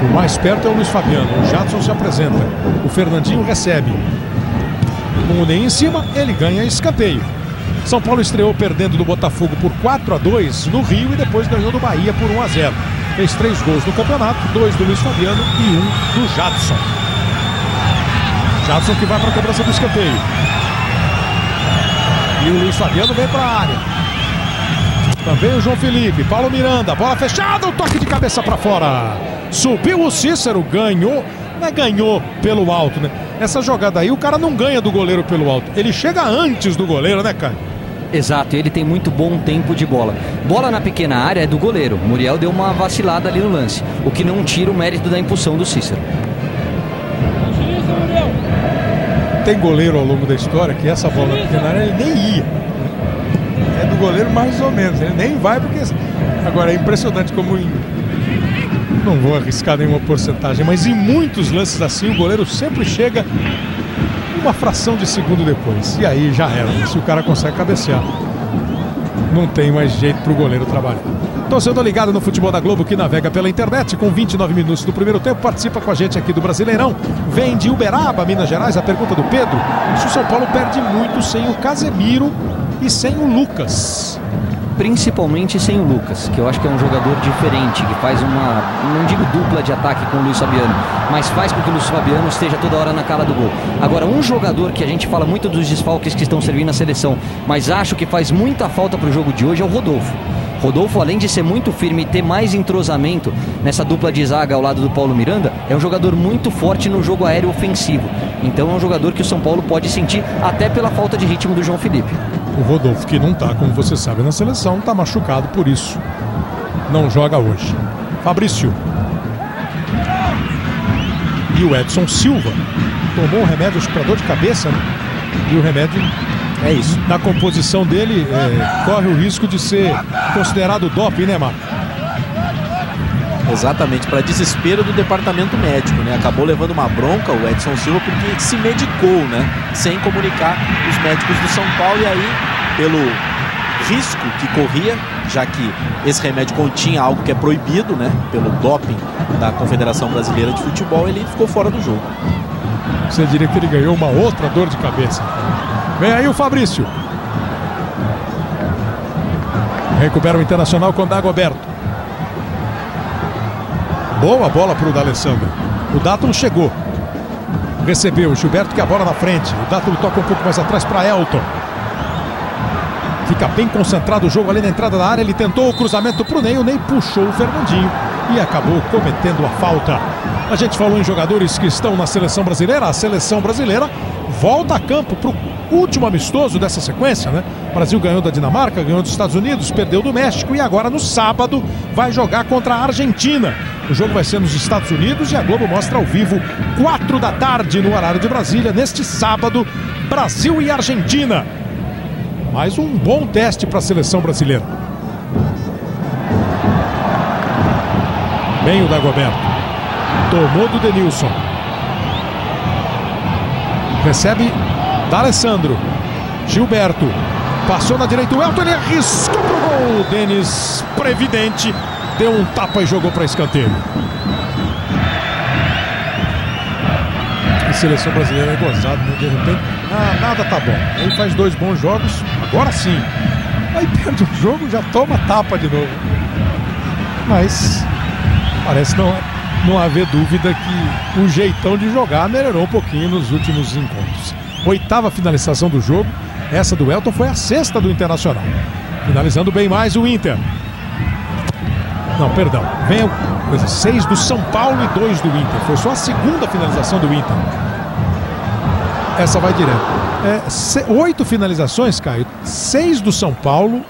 O mais perto é o Luiz Fabiano. O Jadson se apresenta. O Fernandinho recebe. Com o Ney em cima, ele ganha escanteio. São Paulo estreou perdendo do Botafogo por 4-2 no Rio e depois ganhou do Bahia por 1-0. Fez 3 gols no campeonato, 2 do Luiz Fabiano e 1 do Jadson. Jadson que vai para a cobrança do escanteio. E o Luiz Fabiano vem para a área. Também o João Felipe, Paulo Miranda, bola fechada, o toque de cabeça para fora. Subiu o Cícero, ganhou, não é ganhou pelo alto, né? Essa jogada aí, o cara não ganha do goleiro pelo alto, ele chega antes do goleiro, né, Caio? Exato, ele tem muito bom tempo de bola. Bola na pequena área é do goleiro. Muriel deu uma vacilada ali no lance, o que não tira o mérito da impulsão do Cícero. Tem goleiro ao longo da história que essa bola na pequena área ele nem ia. É do goleiro mais ou menos, ele nem vai porque... Agora é impressionante como não vou arriscar nenhuma porcentagem, mas em muitos lances assim o goleiro sempre chega uma fração de segundo depois. E aí já era, se o cara consegue cabecear, não tem mais jeito pro goleiro trabalhar. Torcedor ligado no Futebol da Globo que navega pela internet com 29 minutos do primeiro tempo, participa com a gente aqui do Brasileirão. Vem de Uberaba, Minas Gerais, a pergunta do Pedro: se o São Paulo perde muito sem o Casemiro e sem o Lucas? Principalmente sem o Lucas, que eu acho que é um jogador diferente, que faz uma, não digo dupla de ataque com o Luiz Fabiano, mas faz com que o Luiz Fabiano esteja toda hora na cara do gol. Agora, um jogador que a gente fala muito dos desfalques que estão servindo na seleção, mas acho que faz muita falta para o jogo de hoje, é o Rodolfo. Rodolfo, além de ser muito firme e ter mais entrosamento nessa dupla de zaga ao lado do Paulo Miranda, é um jogador muito forte no jogo aéreo ofensivo. Então é um jogador que o São Paulo pode sentir até pela falta de ritmo do João Felipe. O Rodolfo, que não está, como você sabe, na seleção, está machucado, por isso não joga hoje. Fabrício. E o Edson Silva tomou um remédio para dor de cabeça, né? E o remédio é isso. Na composição dele, corre o risco de ser considerado doping, né, Marco? Exatamente, para desespero do departamento médico, né? Acabou levando uma bronca o Edson Silva porque se medicou, né? Sem comunicar os médicos do São Paulo, e aí, pelo risco que corria, já que esse remédio continha algo que é proibido, né? Pelo doping da Confederação Brasileira de Futebol, ele ficou fora do jogo. Você diria que ele ganhou uma outra dor de cabeça. Vem aí o Fabrício. Recupera o Internacional com Dagoberto. Boa bola para o D'Alessandro. O Dátolo chegou. Recebeu o Gilberto, que a bola na frente. O Dátulo toca um pouco mais atrás para Elton. Fica bem concentrado o jogo ali na entrada da área. Ele tentou o cruzamento para o Ney. O Ney puxou o Fernandinho e acabou cometendo a falta. A gente falou em jogadores que estão na seleção brasileira. A seleção brasileira volta a campo para o último amistoso dessa sequência, né? O Brasil ganhou da Dinamarca, ganhou dos Estados Unidos, perdeu do México e agora no sábado vai jogar contra a Argentina. O jogo vai ser nos Estados Unidos e a Globo mostra ao vivo 4 da tarde no horário de Brasília, neste sábado, Brasil e Argentina. Mais um bom teste para a seleção brasileira. Bem o Dagoberto. Tomou do Denilson. Recebe D'Alessandro. Gilberto. Passou na direita o Elton, ele arriscou pro gol. Denis, previdente, deu um tapa e jogou para escanteio. A seleção brasileira é gozada, né? De repente, nada tá bom. Aí faz 2 bons jogos, agora sim. Aí perde o jogo, já toma tapa de novo. Mas parece não haver dúvida que o jeitão de jogar melhorou um pouquinho nos últimos encontros. 8ª finalização do jogo. Essa do Elton foi a 6ª do Internacional. Finalizando bem mais o Inter. Não, perdão. Vem 6 do São Paulo e 2 do Inter. Foi só a 2ª finalização do Inter. Essa vai direto. 8 finalizações, Caio. 6 do São Paulo,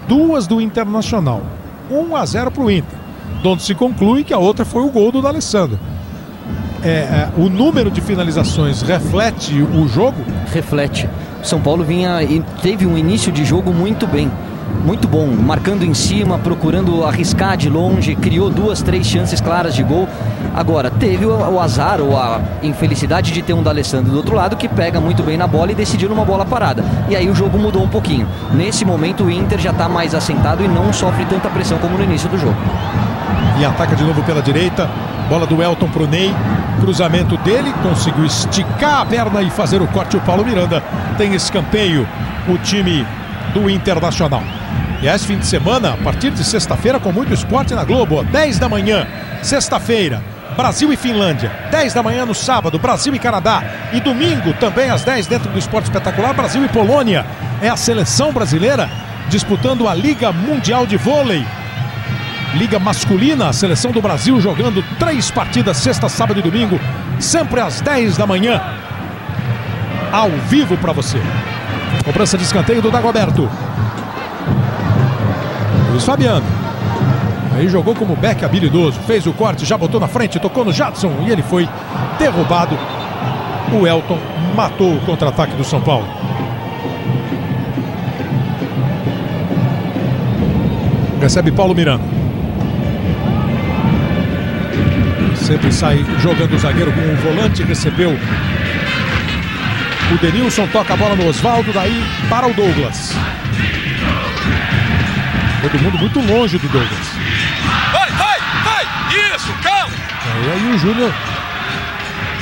2 do Internacional. 1-0 para o Inter. Onde se conclui que a outra foi o gol do D'Alessandro. O número de finalizações reflete o jogo? Reflete. São Paulo vinha e teve um início de jogo muito bem, muito bom, marcando em cima, procurando arriscar de longe, criou 2, 3 chances claras de gol. Agora, teve o azar ou a infelicidade de ter um D'Alessandro do outro lado que pega muito bem na bola e decidiu numa bola parada. E aí o jogo mudou um pouquinho. Nesse momento o Inter já está mais assentado e não sofre tanta pressão como no início do jogo. E ataca de novo pela direita. Bola do Elton pro Ney. Cruzamento dele. Conseguiu esticar a perna e fazer o corte. O Paulo Miranda tem escanteio. O time do Internacional. E esse fim de semana, a partir de sexta-feira, com muito esporte na Globo. 10 da manhã, sexta-feira, Brasil e Finlândia. 10 da manhã no sábado, Brasil e Canadá. E domingo, também às 10, dentro do Esporte Espetacular, Brasil e Polônia. É a seleção brasileira disputando a Liga Mundial de Vôlei. Liga masculina, a seleção do Brasil jogando 3 partidas, sexta, sábado e domingo, sempre às 10 da manhã, ao vivo para você. Cobrança de escanteio do Dagoberto. Luiz Fabiano. Aí jogou como back habilidoso, fez o corte, já botou na frente, tocou no Jadson e ele foi derrubado. O Elton matou o contra-ataque do São Paulo. Recebe Paulo Miranda. Sempre sai jogando o zagueiro com o volante. Recebeu o Denilson, toca a bola no Osvaldo, daí para o Douglas. Todo mundo muito longe do Douglas. Vai! Isso, calma! E aí o Júnior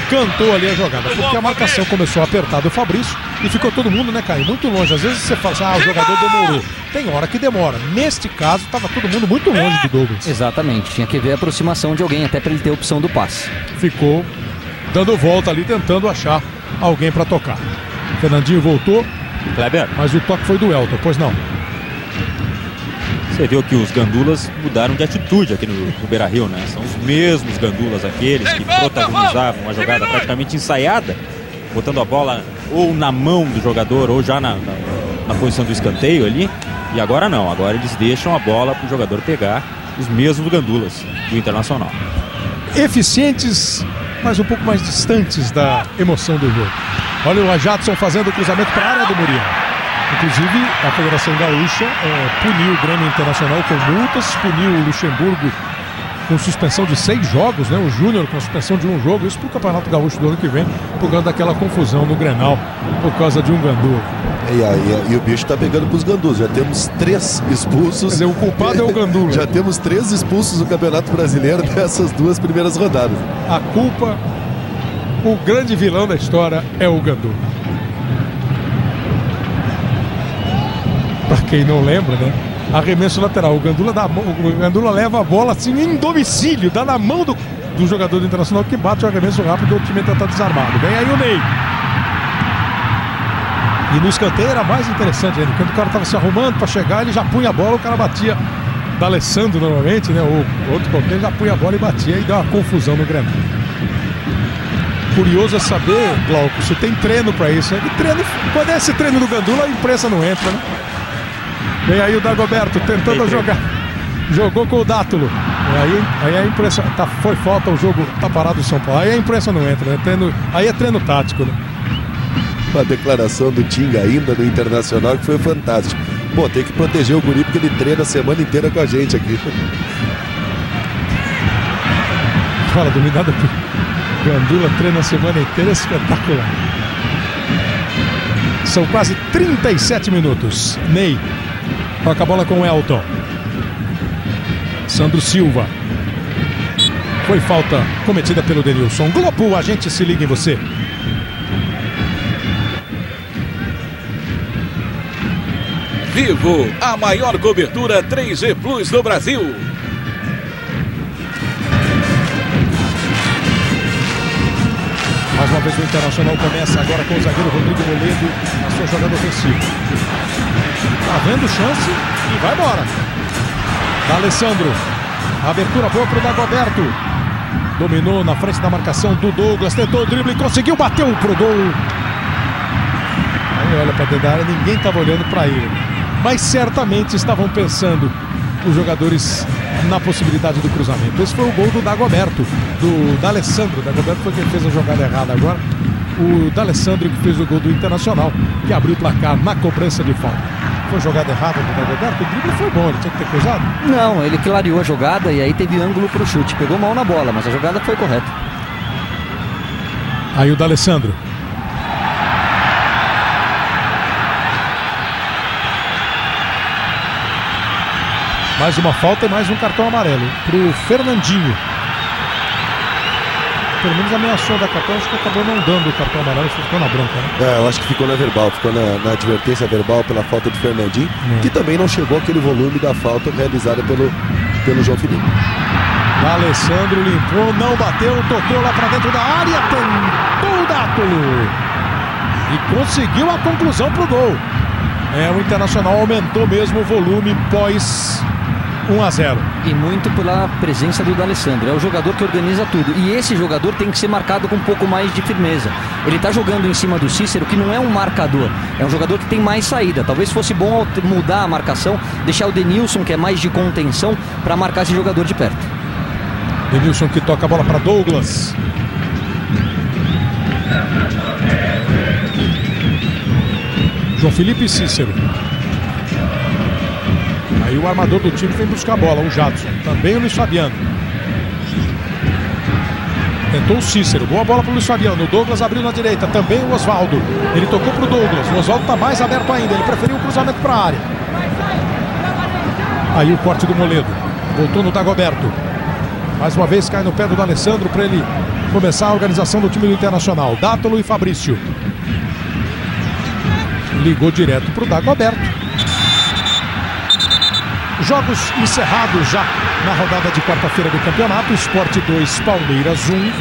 cantou ali a jogada, porque a marcação começou a apertar do Fabrício e ficou todo mundo, né, Caio, muito longe. Às vezes você fala assim, o jogador demorou. Tem hora que demora. Neste caso, estava todo mundo muito longe do Douglas. Exatamente, tinha que ver a aproximação de alguém até para ele ter a opção do passe. Ficou dando volta ali, tentando achar alguém para tocar. Fernandinho voltou, Kleber, mas o toque foi do Elton, pois não. Você viu que os gandulas mudaram de atitude aqui no Beira-Rio, né? São os mesmos gandulas, aqueles que protagonizavam a jogada praticamente ensaiada, botando a bola ou na mão do jogador ou já na posição do escanteio ali. E agora não, agora eles deixam a bola para o jogador pegar, os mesmos gandulas do Internacional. Eficientes, mas um pouco mais distantes da emoção do jogo. Olha o Jadson fazendo o cruzamento para a área do Muriel. Inclusive, a Federação Gaúcha puniu o Grêmio Internacional com multas, puniu o Luxemburgo com suspensão de 6 jogos, né? O Júnior com suspensão de 1 jogo, isso para o Campeonato Gaúcho do ano que vem, por causa daquela confusão no Grenal, por causa de um gandula. E o bicho tá pegando pros gandulas. Já temos 3 expulsos. Quer dizer, o culpado é o gandula. Já temos 3 expulsos no Campeonato Brasileiro dessas 2 primeiras rodadas. A culpa, o grande vilão da história é o gandula. Para quem não lembra, né? Arremesso lateral. O Gandula leva a bola assim em domicílio, dá na mão do jogador do Internacional que bate o arremesso rápido, o time está desarmado. Vem aí o Ney. E no escanteio era mais interessante ainda. Quando o cara estava se arrumando para chegar, ele já punha a bola, o cara batia. D'Alessandro normalmente, né? O outro qualquer já punha a bola e batia e deu uma confusão no Grenal. Curioso é saber, Glauco, se tem treino para isso. Né? Quando é esse treino do Gandula, a imprensa não entra, né? Vem aí o Dagoberto tentando jogar. Jogou com o Dátulo. Aí a imprensa. Foi falta, o jogo tá parado o São Paulo. Aí a imprensa não entra, né? Aí é treino tático, né? Uma declaração do Tinga ainda no Internacional que foi fantástico. Pô, tem que proteger o guri porque ele treina a semana inteira com a gente aqui. Fala, dominada por Gandula, treina a semana inteira, espetacular. São quase 37 minutos. Ney toca a bola com o Elton. Sandro Silva. Foi falta cometida pelo Denilson. Globo, a gente se liga em você. Vivo, a maior cobertura 3G Plus do Brasil. Mais uma vez o Internacional começa agora com o zagueiro Rodrigo Moledo na sua jogada ofensiva. Tá vendo chance e vai embora. D'Alessandro. Abertura boa pro Dagoberto. Dominou na frente da marcação do Douglas. Tentou o drible e conseguiu, bateu pro gol. Aí olha pra dentro da área, ninguém estava olhando para ele. Mas certamente estavam pensando os jogadores na possibilidade do cruzamento. Esse foi o gol do Dagoberto, do D'Alessandro. O Dagoberto foi quem fez a jogada errada agora. O D'Alessandro que fez o gol do Internacional, que abriu o placar na cobrança de falta. Foi jogada errada do Dagoberto, o drible foi bom, ele tinha que ter cruzado? Não, ele clareou a jogada e aí teve ângulo pro chute. Pegou mal na bola, mas a jogada foi correta. Aí o D'Alessandro. Mais uma falta e mais um cartão amarelo pro Fernandinho. Pelo menos ameaçou da cartão, acho que acabou não dando o cartão amarelo, ficou na branca, né? Eu acho que ficou na verbal, ficou na advertência verbal pela falta do Fernandinho, que também não chegou aquele volume da falta realizada pelo João Felipe. D'Alessandro limpou, não bateu, tocou lá pra dentro da área, tentou o Dátulo e conseguiu a conclusão pro gol. O Internacional aumentou mesmo o volume pós 1-0. E muito pela presença do D'Alessandro. É o jogador que organiza tudo. E esse jogador tem que ser marcado com um pouco mais de firmeza. Ele está jogando em cima do Cícero, que não é um marcador. É um jogador que tem mais saída. Talvez fosse bom mudar a marcação, deixar o Denilson, que é mais de contenção, para marcar esse jogador de perto. Denilson que toca a bola para Douglas. João Felipe e Cícero. Aí o armador do time vem buscar a bola, o Jadson. Também o Luiz Fabiano. Tentou o Cícero, boa bola para o Luiz Fabiano. O Douglas abriu na direita, também o Oswaldo. Ele tocou para o Douglas, o Oswaldo está mais aberto ainda. Ele preferiu o cruzamento para a área. Aí o corte do Moledo. Voltou no Dagoberto. Mais uma vez cai no pé do D'Alessandro para ele começar a organização do time do Internacional. Dátulo e Fabrício. Ligou direto para o Dagoberto. Jogos encerrados já na rodada de quarta-feira do campeonato. Sport 2, Palmeiras 1.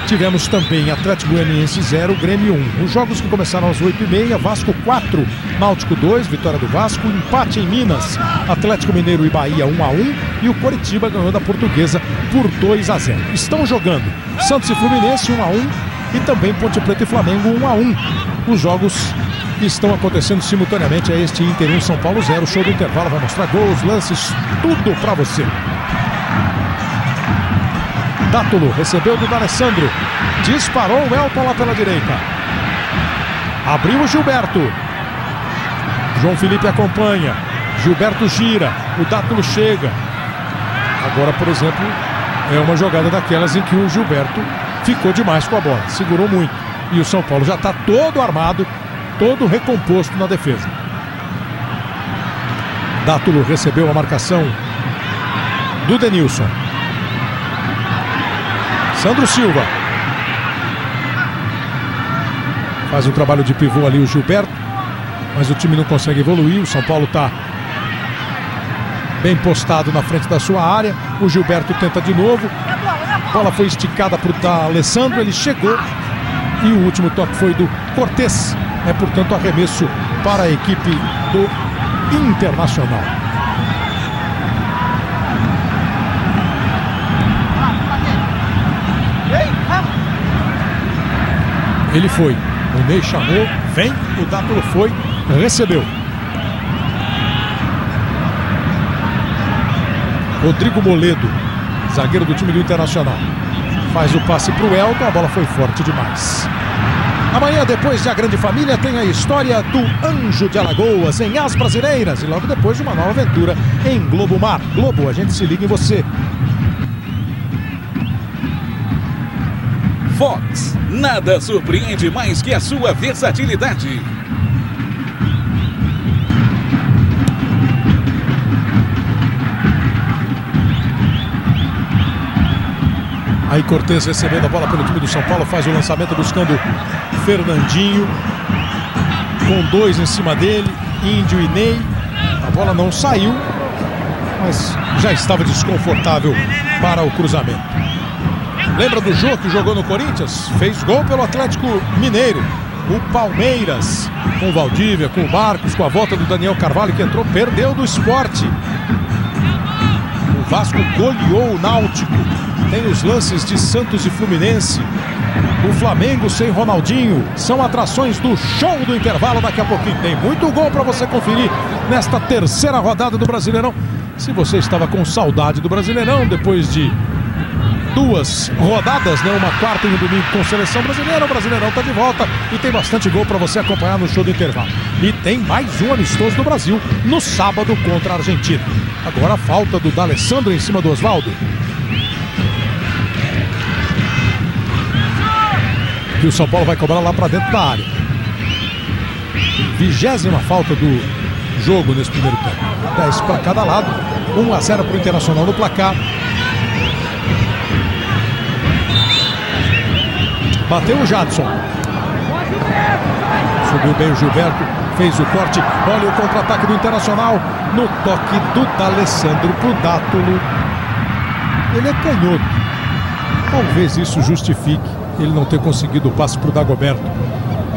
Tivemos também Atlético Goianiense 0, Grêmio 1. Os jogos que começaram às 8h30, Vasco 4, Náutico 2, vitória do Vasco. Empate em Minas, Atlético Mineiro e Bahia 1-1. E o Coritiba ganhou da Portuguesa por 2-0. Estão jogando Santos e Fluminense 1-1 e também Ponte Preta e Flamengo 1-1. Os jogos que estão acontecendo simultaneamente a este Inter 1, São Paulo 0. O show do intervalo vai mostrar gols, lances, tudo pra você. Dátulo recebeu do D'Alessandro, disparou o Elton lá pela direita. Abriu o Gilberto. João Felipe acompanha. Gilberto gira, o Dátulo chega. Agora, por exemplo, é uma jogada daquelas em que o Gilberto ficou demais com a bola, segurou muito. E o São Paulo já está todo armado, todo recomposto na defesa. Dátulo recebeu a marcação do Denilson. Sandro Silva faz o trabalho de pivô ali o Gilberto, mas o time não consegue evoluir. O São Paulo está bem postado na frente da sua área. O Gilberto tenta de novo. A bola foi esticada para o D'Alessandro, ele chegou e o último toque foi do Cortés. É, portanto, arremesso para a equipe do Internacional. Ele foi, o Ney chamou, vem, o Dátulo foi, recebeu. Rodrigo Moledo, zagueiro do time do Internacional, faz o passe para o Elton, a bola foi forte demais. Amanhã, depois de A Grande Família, tem a história do Anjo de Alagoas em As Brasileiras e logo depois uma nova aventura em Globo Mar. Globo, a gente se liga em você. Fox, nada surpreende mais que a sua versatilidade. Aí Cortés recebendo a bola pelo time do São Paulo, faz o lançamento buscando Fernandinho, com 2 em cima dele, Índio e Ney. A bola não saiu, mas já estava desconfortável para o cruzamento. Lembra do Jô que jogou no Corinthians? Fez gol pelo Atlético Mineiro. O Palmeiras, com o Valdívia, com o Marcos, com a volta do Daniel Carvalho que entrou, perdeu do Sport. O Vasco goleou o Náutico. Tem os lances de Santos e Fluminense. O Flamengo sem Ronaldinho. São atrações do show do intervalo. Daqui a pouquinho tem muito gol para você conferir nesta terceira rodada do Brasileirão. Se você estava com saudade do Brasileirão, depois de 2 rodadas, né? Uma quarta e um domingo com seleção brasileira, o Brasileirão está de volta e tem bastante gol para você acompanhar no show do intervalo. E tem mais um amistoso do Brasil no sábado contra a Argentina. Agora a falta do D'Alessandro em cima do Osvaldo. E o São Paulo vai cobrar lá para dentro da área. 20ª falta do jogo nesse primeiro tempo. 10 para cada lado, 1-0 para o Internacional no placar. Bateu o Jadson. Subiu bem o Gilberto, fez o corte. Olha o contra-ataque do Internacional no toque do D'Alessandro para o Dátulo. Ele é canhoto. Talvez isso justifique ele não ter conseguido o passe para o Dagoberto,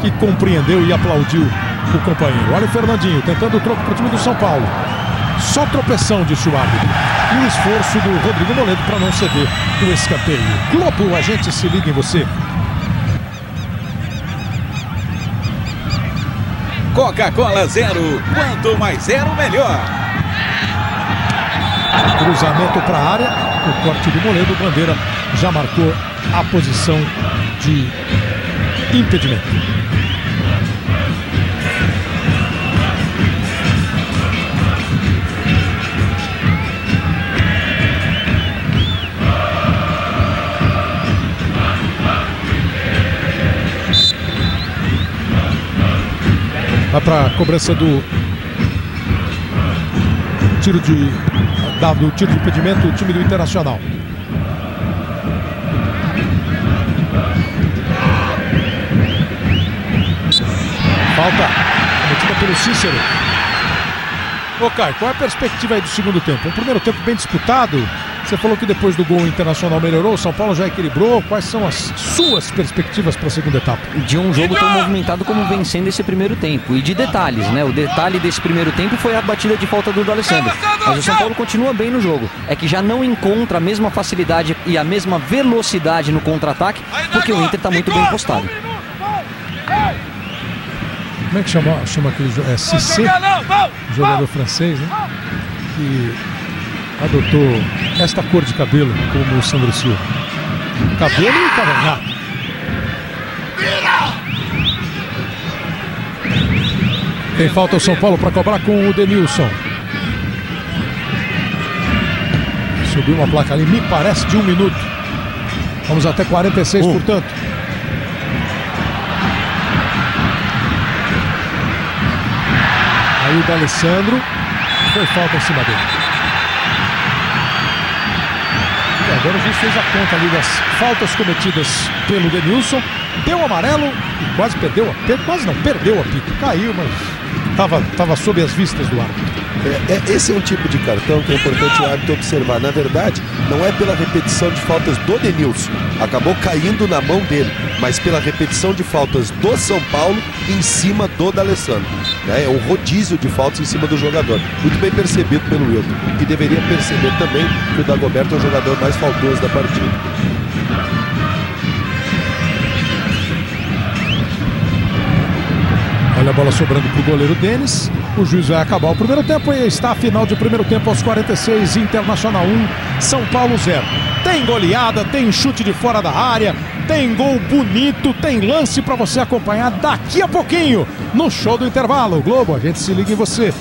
que compreendeu e aplaudiu o companheiro. Olha o Fernandinho tentando o troco para o time do São Paulo. Só tropeção, disse o árbitro. E o esforço do Rodrigo Moledo para não ceder do escanteio. Globo, a gente se liga em você. Coca-Cola Zero, quanto mais zero, melhor. Cruzamento para a área, o corte do Moledo, Bandeira já marcou a posição de impedimento. Vai para a cobrança do tiro de impedimento, o time do Internacional. Falta cometida pelo Cícero. Ô Caio, qual é a perspectiva aí do segundo tempo? Um primeiro tempo bem disputado. Você falou que depois do gol o Internacional melhorou, o São Paulo já equilibrou. Quais são as suas perspectivas para a segunda etapa? De um jogo tão movimentado como vencendo esse primeiro tempo. E de detalhes, né? O detalhe desse primeiro tempo foi a batida de falta do D'Alessandro. Mas o São Paulo continua bem no jogo. É que já não encontra a mesma facilidade e a mesma velocidade no contra-ataque, porque o Inter está muito bem postado. Como é que chama aquele jogador? É Cissé, jogador francês, né? Que adotou esta cor de cabelo como o Sandro Silva. Cabelo e cavanhaque. Tem falta o São Paulo para cobrar com o Denilson. Subiu uma placa ali, me parece, de 1 minuto. Vamos até 46, portanto. Aí o D'Alessandro, foi falta em cima dele. E agora a gente fez a conta ali das faltas cometidas pelo Denilson. Deu amarelo e quase perdeu a pito. Quase não, perdeu a pito. Caiu, mas estava sob as vistas do árbitro. Esse é um tipo de cartão que é importante o árbitro observar. Na verdade, não é pela repetição de faltas do Denilson, acabou caindo na mão dele, mas pela repetição de faltas do São Paulo em cima do D'Alessandro. É um rodízio de faltas em cima do jogador. Muito bem percebido pelo Wilton, que deveria perceber também que o Dagoberto é o jogador mais faltoso da partida. Olha a bola sobrando para o goleiro Denis. O juiz vai acabar o primeiro tempo e está a final de primeiro tempo aos 46. Internacional 1, São Paulo 0. Tem goleada, tem chute de fora da área, tem gol bonito, tem lance para você acompanhar daqui a pouquinho no show do intervalo. Globo, a gente se liga em você.